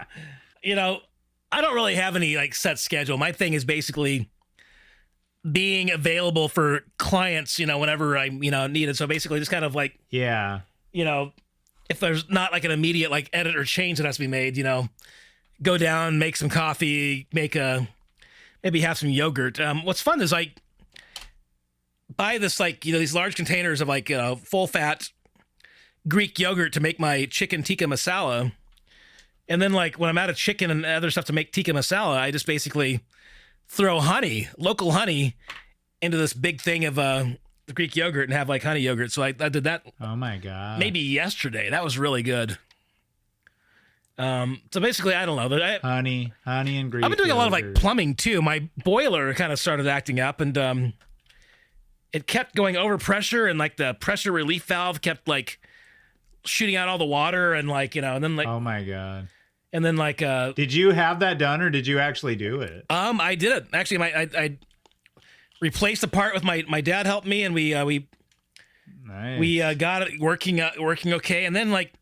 Speaker 2: I don't really have any like set schedule. My thing is basically being available for clients, whenever I, need it. So basically just kind of like,
Speaker 3: yeah,
Speaker 2: if there's not like an immediate like edit or change that has to be made, go down, make some coffee, maybe have some yogurt. What's fun is like buy this like, these large containers of like, full fat Greek yogurt to make my chicken tikka masala. And then like when I'm out of chicken and other stuff to make tikka masala, I just basically throw local honey, into this big thing of the Greek yogurt and have like honey yogurt. So I did that.
Speaker 3: Oh my God.
Speaker 2: Maybe yesterday. That was really good. So basically, I don't know.
Speaker 3: Honey and Greek
Speaker 2: I've been doing
Speaker 3: yogurt.
Speaker 2: a lot of like plumbing too. My boiler kind of started acting up, and it kept going over pressure, and like the pressure relief valve kept like shooting out all the water, and like, you know, and then like,
Speaker 3: oh my God.
Speaker 2: And then like,
Speaker 3: did you have that done, or did you actually do it?
Speaker 2: I did it. Actually, I replaced the part with my dad helped me, and we got it working okay. And then like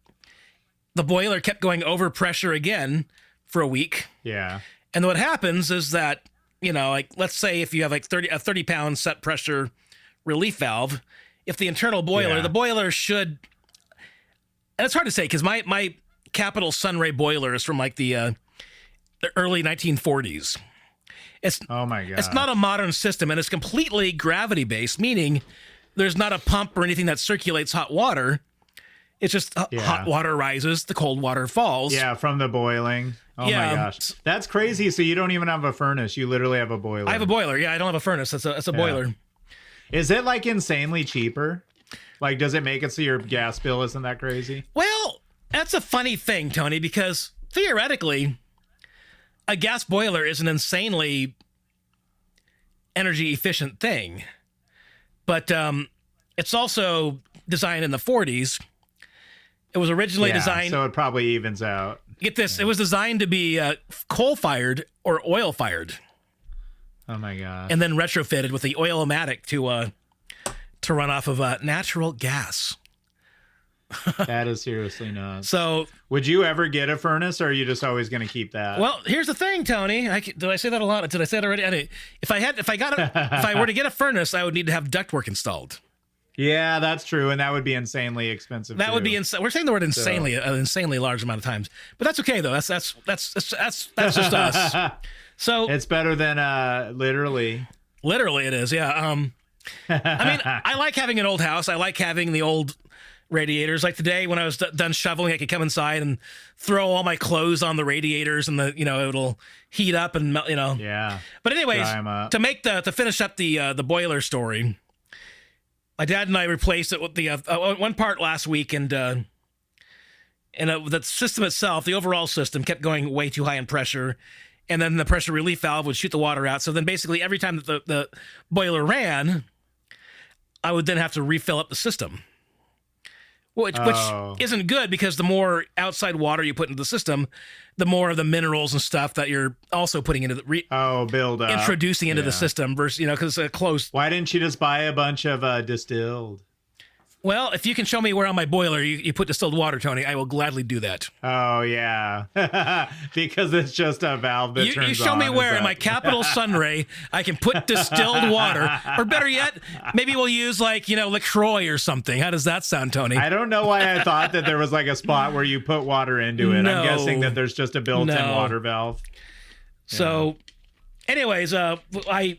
Speaker 2: the boiler kept going over pressure again for a week.
Speaker 3: Yeah.
Speaker 2: And what happens is that, you know, like let's say if you have like a 30 pound set pressure relief valve, if the internal boiler, the boiler should, and it's hard to say because my Capital Sunray boiler is from like the early 1940s. It's,
Speaker 3: oh my God.
Speaker 2: It's not a modern system, and it's completely gravity based, meaning there's not a pump or anything that circulates hot water. It's just hot water rises, the cold water falls.
Speaker 3: Yeah, from the boiling. Oh my gosh. That's crazy. So you don't even have a furnace. You literally have a boiler.
Speaker 2: I have a boiler. Yeah, I don't have a furnace. It's a boiler.
Speaker 3: Is it like insanely cheaper? Like, does it make it so your gas bill isn't that crazy?
Speaker 2: Well, that's a funny thing, Tony, because theoretically, a gas boiler is an insanely energy efficient thing. But it's also designed in the 40s. It was originally designed...
Speaker 3: so it probably evens out.
Speaker 2: Get this. Yeah. It was designed to be coal-fired or oil-fired.
Speaker 3: Oh, my God.
Speaker 2: And then retrofitted with the Oil-O-Matic to run off of natural gas.
Speaker 3: That is seriously nuts.
Speaker 2: So,
Speaker 3: would you ever get a furnace, or are you just always going to keep that?
Speaker 2: Well, here's the thing, Tony. Did I say that a lot? Did I say it already? If I were to get a furnace, I would need to have ductwork installed.
Speaker 3: Yeah, that's true, and that would be insanely expensive.
Speaker 2: That would be insane. We're saying the word insanely, an insanely large amount of times, but that's okay though. That's just us. So
Speaker 3: it's better than literally.
Speaker 2: Literally, it is. Yeah. I mean, I like having an old house. I like having the old radiators. Like today, when I was done shoveling, I could come inside and throw all my clothes on the radiators, and it'll heat up and melt.
Speaker 3: Yeah.
Speaker 2: But anyways, to finish up the boiler story. My dad and I replaced it with the one part last week, and the system itself, the overall system, kept going way too high in pressure, and then the pressure relief valve would shoot the water out. So then basically every time that the boiler ran, I would then have to refill up the system, which isn't good because the more outside water you put into the system, the more of the minerals and stuff that you're also putting into the
Speaker 3: build up,
Speaker 2: introducing into the system versus, because it's a closed.
Speaker 3: Why didn't you just buy a bunch of distilled?
Speaker 2: Well, if you can show me where on my boiler you put distilled water, Tony, I will gladly do that.
Speaker 3: Oh, yeah. Because it's just a valve that turns on.
Speaker 2: You show me where in my Capital Sunray I can put distilled water. Or better yet, maybe we'll use LaCroix or something. How does that sound, Tony?
Speaker 3: I don't know why I thought that there was like a spot where you put water into it.
Speaker 2: No.
Speaker 3: I'm guessing that there's just a built-in water valve.
Speaker 2: So, anyways, I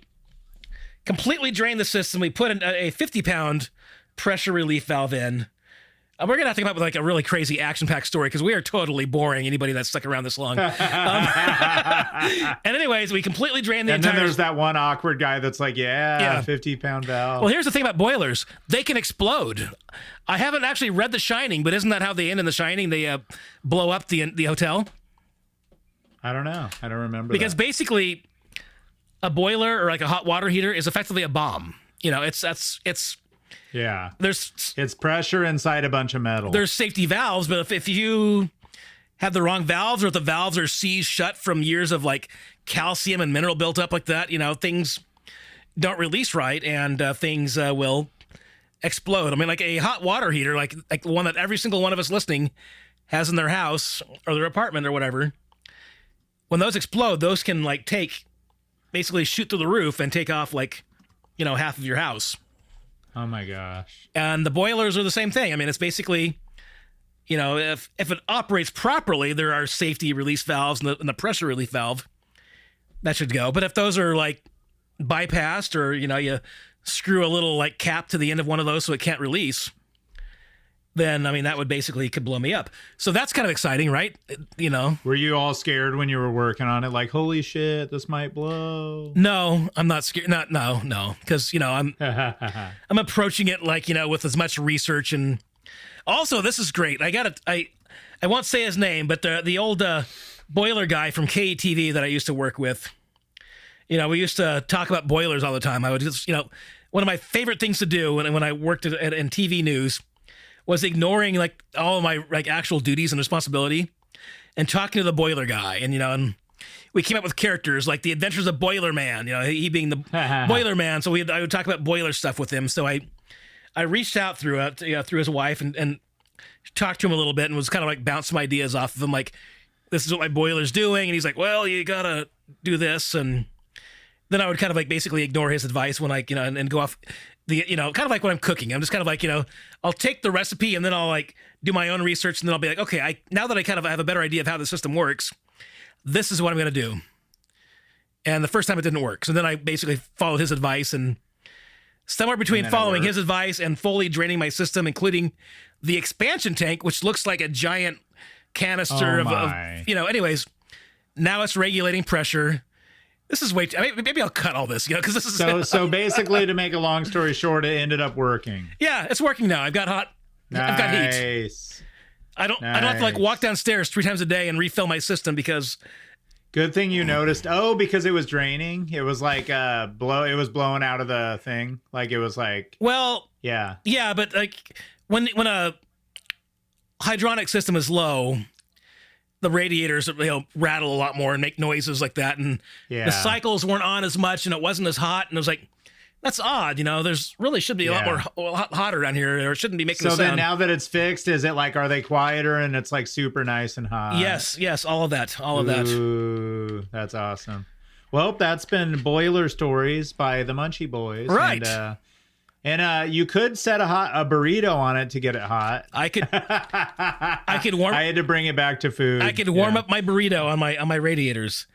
Speaker 2: completely drained the system. We put a 50-pound pressure relief valve in. We're going to have to come up with like a really crazy action-packed story because we are totally boring anybody that's stuck around this long. And anyways, we completely drained the entire...
Speaker 3: And then there's that one awkward guy that's like, 50-pound valve.
Speaker 2: Well, here's the thing about boilers. They can explode. I haven't actually read The Shining, but isn't that how they end in The Shining? They blow up the hotel?
Speaker 3: I don't know. I don't remember
Speaker 2: because basically a boiler or like a hot water heater is effectively a bomb.
Speaker 3: Yeah.
Speaker 2: It's
Speaker 3: pressure inside a bunch of metal.
Speaker 2: There's safety valves, but if you have the wrong valves or if the valves are seized shut from years of like calcium and mineral built up like that, things don't release right and things will explode. I mean, like a hot water heater, like the one that every single one of us listening has in their house or their apartment or whatever. When those explode, those can basically shoot through the roof and take off half of your house.
Speaker 3: Oh my gosh.
Speaker 2: And the boilers are the same thing. I mean, it's basically, if it operates properly, there are safety release valves and the pressure relief valve that should go. But if those are bypassed or, you screw a little cap to the end of one of those so it can't release, then, I mean, that would could blow me up. So that's kind of exciting, right?
Speaker 3: Were you all scared when you were working on it? Like, holy shit, this might blow.
Speaker 2: No, I'm not scared. No. Because, I'm approaching it with as much research. And also, this is great. I won't say his name, but the old boiler guy from KTV that I used to work with, we used to talk about boilers all the time. I would just, one of my favorite things to do when I worked in TV news was ignoring like all of my like actual duties and responsibility and talking to the boiler guy. And, and we came up with characters like the Adventures of Boiler Man, he being the Boiler Man. So I would talk about boiler stuff with him. So I reached out through his wife and talked to him a little bit and was kind of like bounced some ideas off of him. Like, this is what my boiler's doing. And he's like, well, you gotta do this. And then I would kind of like basically ignore his advice when and go off the, kind of like when I'm cooking. I'm just kind of like, I'll take the recipe and then I'll like do my own research and then I'll be like, okay, now that I kind of have a better idea of how the system works, this is what I'm going to do. And the first time it didn't work. So then I basically followed his advice, and somewhere between following his advice and fully draining my system, including the expansion tank, which looks like a giant canister anyways, now it's regulating pressure. This is maybe I'll cut all this, because this is
Speaker 3: so basically, to make a long story short, it ended up working.
Speaker 2: Yeah, it's working now. I've got heat. I don't have to like walk downstairs 3 times a day and refill my system because.
Speaker 3: Good thing you noticed. Oh, because it was draining. It was like it was blowing out of the thing. Like it was like.
Speaker 2: Well.
Speaker 3: Yeah.
Speaker 2: Yeah, but like when a hydronic system is low, the radiators rattle a lot more and make noises like that, and the cycles weren't on as much, and it wasn't as hot, and it was like, that's odd. There's really should be a lot more hotter down here, or it shouldn't be making a sound.
Speaker 3: So then now that it's fixed, is it like, are they quieter and it's like super nice and hot?
Speaker 2: Yes, all of that.
Speaker 3: Ooh, that's awesome. Well, that's been Boiler Stories by the Munchie Boys.
Speaker 2: Right.
Speaker 3: And you could set a burrito on it to get it hot.
Speaker 2: I could warm.
Speaker 3: I had to bring it back to food.
Speaker 2: I could warm up my burrito on my radiators.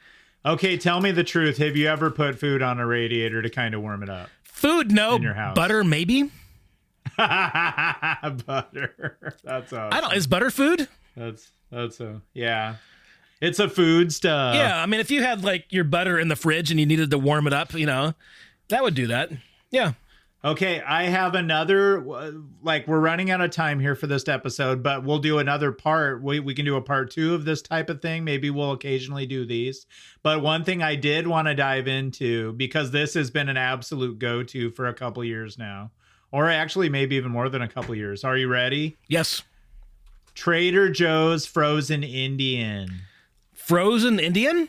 Speaker 3: Okay, tell me the truth. Have you ever put food on a radiator to kind of warm it up?
Speaker 2: Food, no.
Speaker 3: In your house.
Speaker 2: Butter, maybe.
Speaker 3: Butter. That's awesome.
Speaker 2: I don't. Is butter food?
Speaker 3: That's yeah. It's a food stuff.
Speaker 2: Yeah, I mean, if you had like your butter in the fridge and you needed to warm it up, that would do that. Yeah.
Speaker 3: Okay, I have another, like we're running out of time here for this episode, but we'll do another part. We can do a part 2 of this type of thing. Maybe we'll occasionally do these. But one thing I did want to dive into, because this has been an absolute go-to for a couple years now, or actually maybe even more than a couple years. Are you ready?
Speaker 2: Yes.
Speaker 3: Trader Joe's frozen Indian.
Speaker 2: Frozen Indian?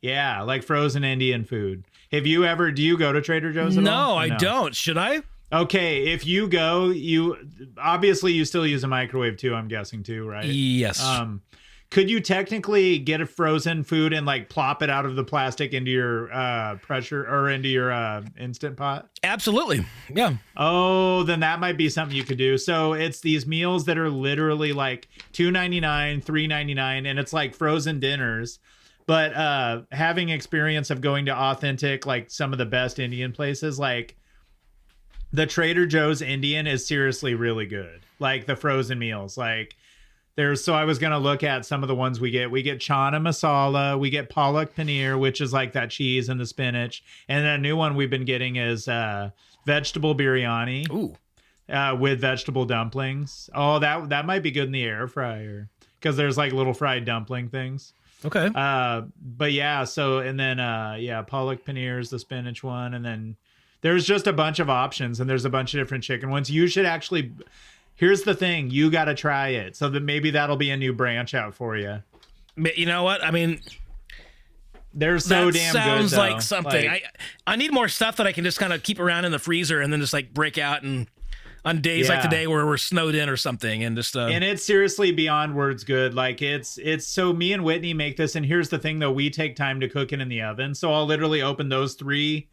Speaker 3: Yeah, like frozen Indian food. Do you go to Trader Joe's at all?
Speaker 2: No, I don't. Should I?
Speaker 3: Okay, if you go, you still use a microwave too, I'm guessing too, right?
Speaker 2: Yes.
Speaker 3: Could you technically get a frozen food and like plop it out of the plastic into your pressure or into your Instant Pot?
Speaker 2: Absolutely. Yeah.
Speaker 3: Oh, then that might be something you could do. So it's these meals that are literally like $2.99, $3.99, and it's like frozen dinners. But having experience of going to authentic, like some of the best Indian places, like the Trader Joe's Indian is seriously really good. Like the frozen meals, like so I was going to look at some of the ones we get. We get chana masala, we get palak paneer, which is like that cheese and the spinach. And then a new one we've been getting is vegetable biryani.
Speaker 2: Ooh.
Speaker 3: With vegetable dumplings. Oh, that might be good in the air fryer because there's like little fried dumpling things.
Speaker 2: Okay.
Speaker 3: But yeah, so, and then, palak paneer is the spinach one. And then there's just a bunch of options and there's a bunch of different chicken ones. You should actually, here's the thing, you got to try it. So that maybe that'll be a new branch out for you.
Speaker 2: You know what? I mean,
Speaker 3: they're so damn good.
Speaker 2: Sounds like something. I need more stuff that I can just kind of keep around in the freezer and then just like break out and on days like today where we're snowed in or something, and just
Speaker 3: and it's seriously beyond words good. Like it's so me and Whitney make this, and here's the thing though, we take time to cook it in the oven. So I'll literally open those 3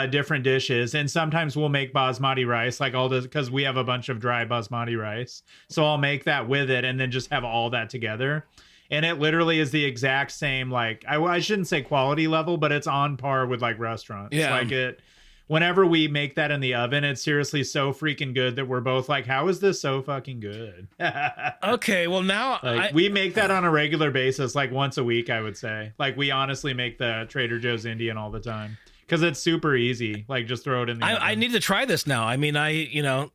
Speaker 3: different dishes, and sometimes we'll make basmati rice, like all this, because we have a bunch of dry basmati rice. So I'll make that with it, and then just have all that together. And it literally is the exact same, like I shouldn't say quality level, but it's on par with like restaurants.
Speaker 2: Yeah.
Speaker 3: Like it. Whenever we make that in the oven, it's seriously so freaking good that we're both like, how is this so fucking good?
Speaker 2: Okay, well now
Speaker 3: we make that on a regular basis, like once a week, I would say. Like we honestly make the Trader Joe's Indian all the time because it's super easy. Like just throw it in the oven.
Speaker 2: I need to try this now. I mean, let me know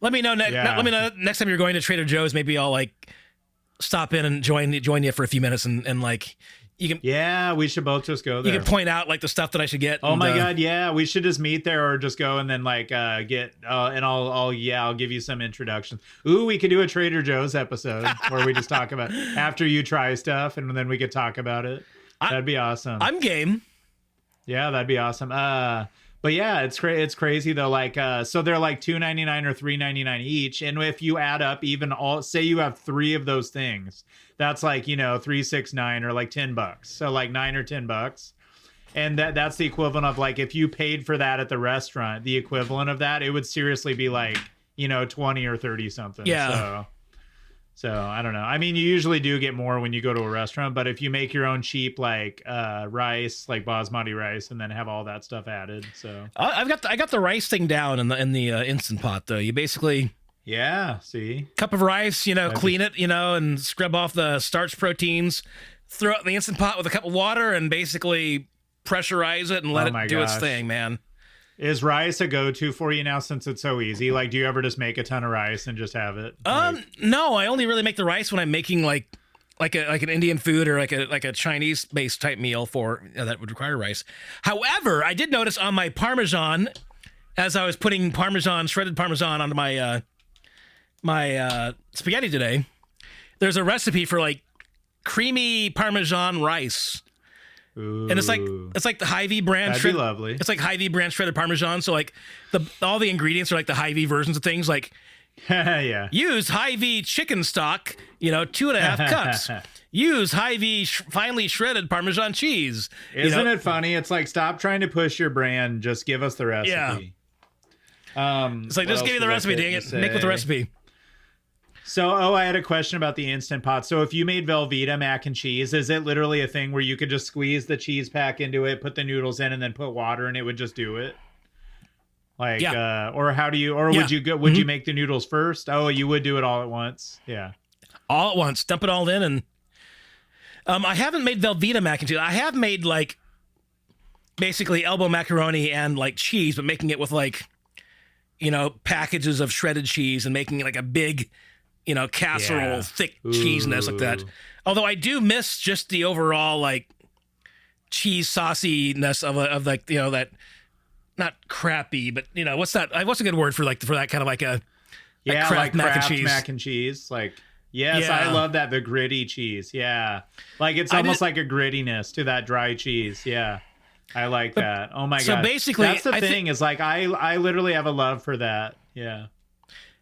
Speaker 2: let me know next time you're going to Trader Joe's. Maybe I'll like stop in and join you for a few minutes and like
Speaker 3: Yeah, we should both just go there.
Speaker 2: You can point out like the stuff that I should get.
Speaker 3: Oh my god, yeah, we should just meet there or just go and then like get and I'll give you some introductions. Ooh, we could do a Trader Joe's episode where we just talk about after you try stuff and then we could talk about it. That'd be awesome.
Speaker 2: I'm game.
Speaker 3: Yeah, that'd be awesome. But yeah, it's crazy though. Like, so they're like $2.99 or $3.99 each, and if you add up even all, say you have 3 of those things, that's like $3.69 or like $10. So like $9 or $10, and that's the equivalent of like if you paid for that at the restaurant, the equivalent of that, it would seriously be like 20 or 30 something.
Speaker 2: Yeah.
Speaker 3: So I don't know. I mean, you usually do get more when you go to a restaurant, but if you make your own cheap like rice, like basmati rice, and then have all that stuff added, so
Speaker 2: I got the rice thing down in the Instant Pot though. You basically
Speaker 3: see
Speaker 2: cup of rice, clean it, and scrub off the starch proteins, throw it in the Instant Pot with a cup of water, and basically pressurize it and let it do its thing, man.
Speaker 3: Is rice a go-to for you now since it's so easy? Like, do you ever just make a ton of rice and just have it?
Speaker 2: No, I only really make the rice when I'm making like an Indian food or like a Chinese based type meal for that would require rice. However, I did notice on my Parmesan, as I was putting shredded Parmesan onto my my spaghetti today, there's a recipe for like creamy Parmesan rice.
Speaker 3: Ooh.
Speaker 2: And it's like the Hy-Vee brand.
Speaker 3: That'd be lovely.
Speaker 2: It's like Hy-Vee brand shredded Parmesan. So like all the ingredients are like the Hy-Vee versions of things. Like
Speaker 3: yeah.
Speaker 2: Use Hy-Vee chicken stock, 2.5 cups. Use Hy-Vee finely shredded Parmesan cheese.
Speaker 3: Isn't it funny? It's like, stop trying to push your brand. Just give us the recipe.
Speaker 2: Yeah. It's like, just give me the recipe, dang it. Make with the recipe.
Speaker 3: So, I had a question about the Instant Pot. So if you made Velveeta mac and cheese, is it literally a thing where you could just squeeze the cheese pack into it, put the noodles in, and then put water and it would just do it? Like, or how do you, or would you go, would you make the noodles first? Oh, you would do it all at once. Yeah.
Speaker 2: All at once. Dump it all in. And I haven't made Velveeta mac and cheese. I have made like basically elbow macaroni and like cheese, but making it with like, packages of shredded cheese and making it like a big, casserole, thick cheesiness like that. Although I do miss just the overall like cheese sauciness of like, that, not crappy, but what's that? What's a good word for that kind of like a Kraft mac and cheese?
Speaker 3: Like, yes, yeah. I love that. The gritty cheese. Yeah. Like it's almost like a grittiness to that dry cheese. Yeah. I like that. Oh my god.
Speaker 2: So basically,
Speaker 3: that's the thing is like I literally have a love for that. Yeah.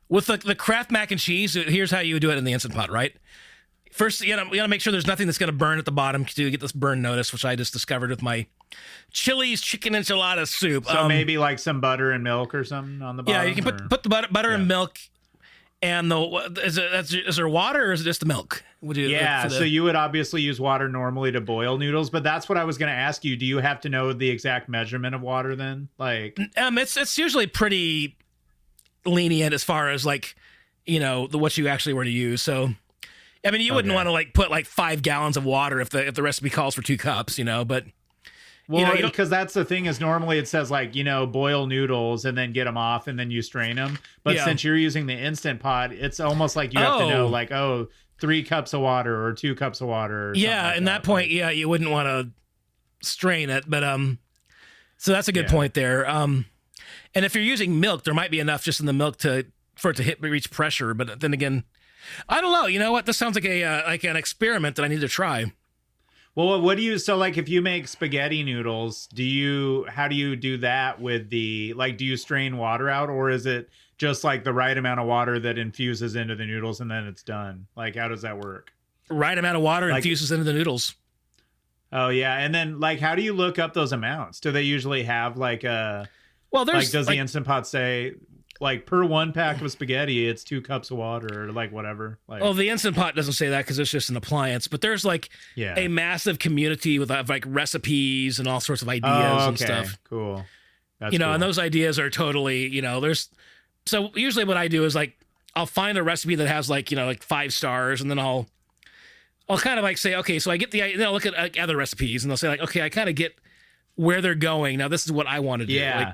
Speaker 2: With the Kraft mac and cheese, here's how you would do it in the Instant Pot, right? First, you gotta make sure there's nothing that's gonna burn at the bottom to get this burn notice, which I just discovered with my Chili's chicken enchilada soup.
Speaker 3: So maybe like some butter and milk or something on the bottom.
Speaker 2: Yeah, you can put the butter and milk. And is there water or is it just the milk?
Speaker 3: So you would obviously use water normally to boil noodles, but that's what I was going to ask you. Do you have to know the exact measurement of water then? Like,
Speaker 2: it's usually pretty lenient as far as like, what you actually were to use. So, I mean, you wouldn't want to like put like 5 gallons of water if the recipe calls for 2 cups, but.
Speaker 3: Well, because that's the thing is normally it says like, boil noodles and then get them off and then you strain them. But since you're using the Instant Pot, it's almost like you have to know like, 3 cups of water or 2 cups of water. Or
Speaker 2: in that point, you wouldn't want to strain it. But so that's a good point there. And if you're using milk, there might be enough just in the milk for it to reach pressure. But then again, I don't know. You know what? This sounds like an experiment that I need to try.
Speaker 3: Well, so like if you make spaghetti noodles, how do you do that with do you strain water out or is it just like the right amount of water that infuses into the noodles and then it's done? Like, how does that work?
Speaker 2: Right amount of water infuses into the noodles.
Speaker 3: Oh yeah. And then like, how do you look up those amounts? Do they usually have like does the Instant Pot say like per 1 pack of spaghetti, it's 2 cups of water or like whatever. Like,
Speaker 2: the Instant Pot doesn't say that because it's just an appliance. But there's like a massive community with like recipes and all sorts of ideas and stuff.
Speaker 3: Cool. That's cool.
Speaker 2: And those ideas are totally, so usually what I do is like I'll find a recipe that has like 5 stars, and then I'll kind of like say, okay, so I get then I'll look at like, other recipes and they'll say like, okay, I kind of get where they're going. Now this is what I want to do.
Speaker 3: Yeah.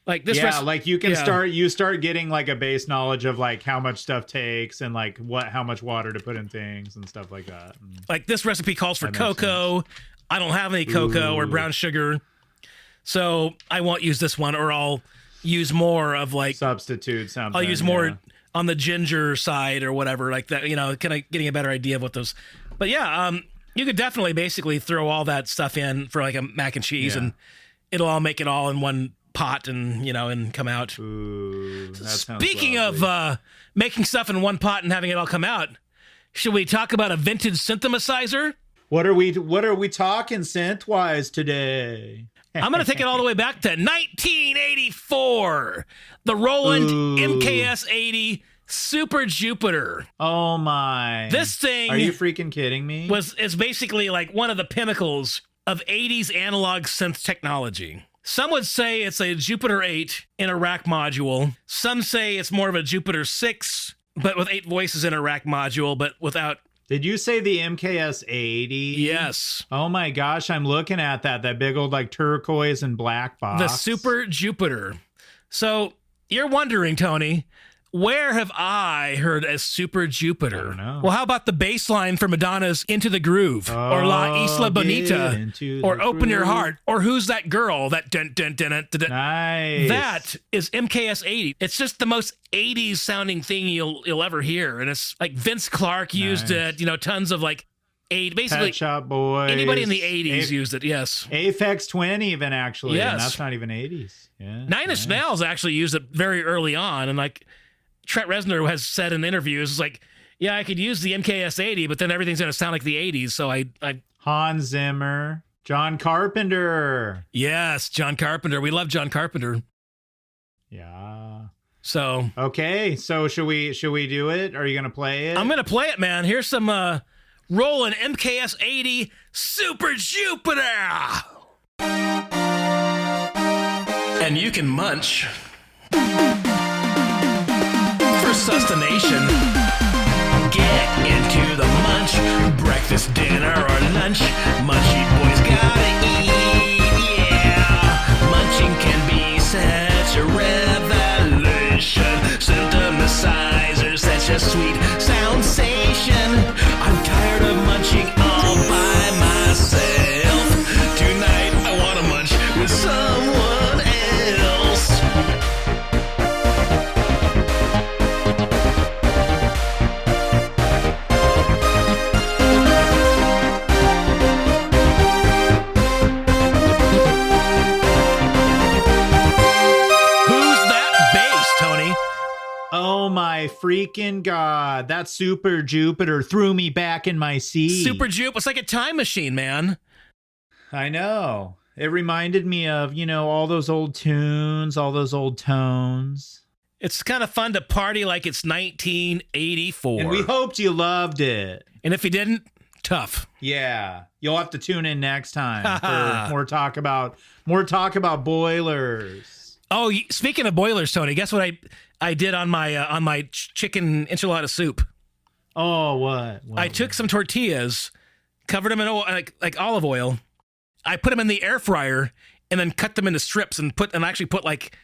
Speaker 2: Like this.
Speaker 3: Yeah, like you can start getting like a base knowledge of like how much stuff takes and like how much water to put in things and stuff like that.
Speaker 2: Like this recipe calls for cocoa. I don't have any cocoa or brown sugar, so I won't use this one, or I'll use more of like
Speaker 3: substitute something.
Speaker 2: I'll use more on the ginger side or whatever, like that. You know, kind of getting a better idea of what those. But yeah, you could definitely basically throw all that stuff in for like a mac and cheese, and it'll all make it all in one pot, and and come out.
Speaker 3: Ooh,
Speaker 2: Speaking of making stuff in one pot and having it all come out, should we talk about a vintage synthesizer?
Speaker 3: What are we talking synth-wise today?
Speaker 2: I'm going to take it all the way back to 1984. The Roland MKS 80 Super Jupiter.
Speaker 3: Oh my.
Speaker 2: This thing,
Speaker 3: are you freaking kidding me?
Speaker 2: Is basically like one of the pinnacles of 80s analog synth technology. Some would say it's a Jupiter 8 in a rack module. Some say it's more of a Jupiter 6, but with 8 voices in a rack module, but without.
Speaker 3: Did you say the MKS 80?
Speaker 2: Yes.
Speaker 3: Oh my gosh, I'm looking at that big old like turquoise and black box.
Speaker 2: The Super Jupiter. So you're wondering, Tony, where have I heard a Super Jupiter?
Speaker 3: I don't know.
Speaker 2: Well, how about the bass line for Madonna's Into the Groove, or La Isla Bonita, or Open Your Heart, or Who's That Girl? That dun dun dun dun dun.
Speaker 3: Nice.
Speaker 2: That is MKS 80. It's just the most 80s sounding thing you'll ever hear, and it's like Vince Clarke used it. Tons of like basically
Speaker 3: Pet Shop Boys.
Speaker 2: Anybody in the 80s used it. Yes.
Speaker 3: Aphex Twin even actually.
Speaker 2: Yes.
Speaker 3: And that's not even 80s. Yeah.
Speaker 2: Nine Inch Nails actually used it very early on, and like Trent Reznor has said in interviews, it's like, yeah, I could use the MKS 80, but then everything's going to sound like the 80s. So I
Speaker 3: Hans Zimmer, John Carpenter.
Speaker 2: Yes, John Carpenter. We love John Carpenter.
Speaker 3: Yeah.
Speaker 2: So
Speaker 3: okay, so should we do it? Are you going to play it?
Speaker 2: I'm going to play it, man. Here's some Roland MKS 80 Super Jupiter. And you can munch for sustenation. Get into the munch, breakfast, dinner, or lunch. Munchy boys gotta eat, yeah. Munching can be such a revolution. Synthesizer, such a sweet sensation. I'm tired of munching all by myself. Tonight I wanna munch with someone else.
Speaker 3: Oh my freaking God. That Super Jupiter threw me back in my seat.
Speaker 2: Super Jupe. It's like a time machine, man.
Speaker 3: I know. It reminded me of, all those old tunes, all those old tones.
Speaker 2: It's kind of fun to party like it's 1984.
Speaker 3: And we hoped you loved it.
Speaker 2: And if you didn't, tough.
Speaker 3: Yeah. You'll have to tune in next time for more talk about boilers.
Speaker 2: Oh, speaking of boilers, Tony, guess what I did on my chicken enchilada soup?
Speaker 3: Oh, what?
Speaker 2: I took some tortillas, covered them in oil, like olive oil. I put them in the air fryer and then cut them into strips and actually put like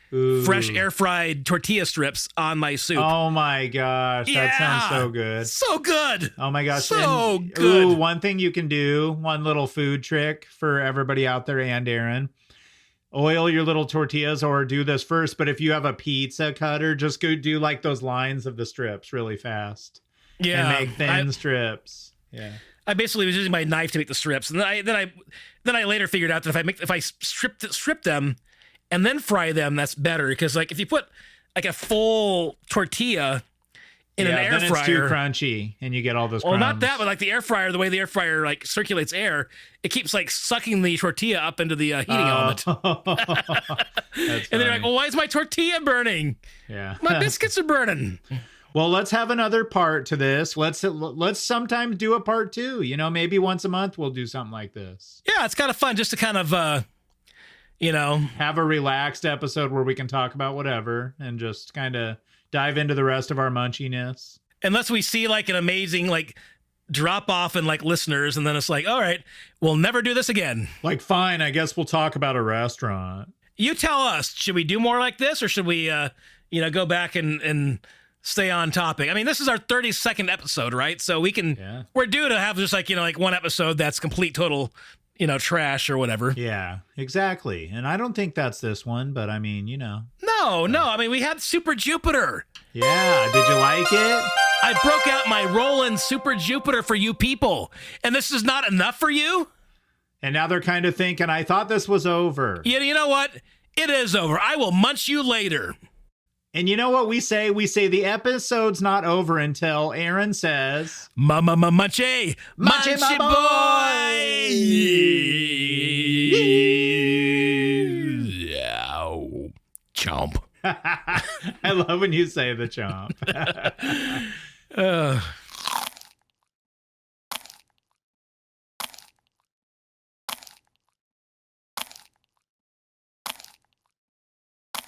Speaker 2: fresh air fried tortilla strips on my soup.
Speaker 3: Oh my gosh, that sounds so good.
Speaker 2: So good.
Speaker 3: Oh my gosh,
Speaker 2: so good.
Speaker 3: Ooh, one thing you can do, one little food trick for everybody out there and Aaron. Oil your little tortillas, or do this first, but if you have a pizza cutter, just go do like those lines of the strips really fast.
Speaker 2: Yeah.
Speaker 3: And make thin strips. Yeah.
Speaker 2: I basically was using my knife to make the strips, and then I later figured out that if I strip them and then fry them, that's better, because like if you put like a full tortilla in an air fryer,
Speaker 3: it's too crunchy, and you get all those crumbs.
Speaker 2: Well, not that, but like the air fryer, the way the air fryer like circulates air, it keeps like sucking the tortilla up into the heating element. And they're like, well, why is my tortilla burning?
Speaker 3: Yeah.
Speaker 2: My biscuits are burning.
Speaker 3: Well, let's have another part to this. Let's sometimes do a part 2. Maybe once a month we'll do something like this.
Speaker 2: Yeah, it's kind of fun just to kind of,
Speaker 3: have a relaxed episode where we can talk about whatever and just kind of dive into the rest of our munchiness.
Speaker 2: Unless we see like an amazing like drop off in like listeners, and then it's like, all right, we'll never do this again.
Speaker 3: Like, fine, I guess we'll talk about a restaurant.
Speaker 2: You tell us, should we do more like this, or should we, go back and stay on topic? I mean, this is our 32nd episode, right? So we're due to have just like one episode that's complete total, trash or whatever.
Speaker 3: Yeah, exactly. And I don't think that's this one, but I mean,
Speaker 2: No. I mean, we had Super Jupiter.
Speaker 3: Yeah. Did you like it?
Speaker 2: I broke out my Roland Super Jupiter for you people. And this is not enough for you?
Speaker 3: And now they're kind of thinking, I thought this was over.
Speaker 2: Yeah, you know what? It is over. I will munch you later.
Speaker 3: And you know what we say? We say the episode's not over until Aaron says,
Speaker 2: Munchy boy! Chomp.
Speaker 3: I love when you say the chomp.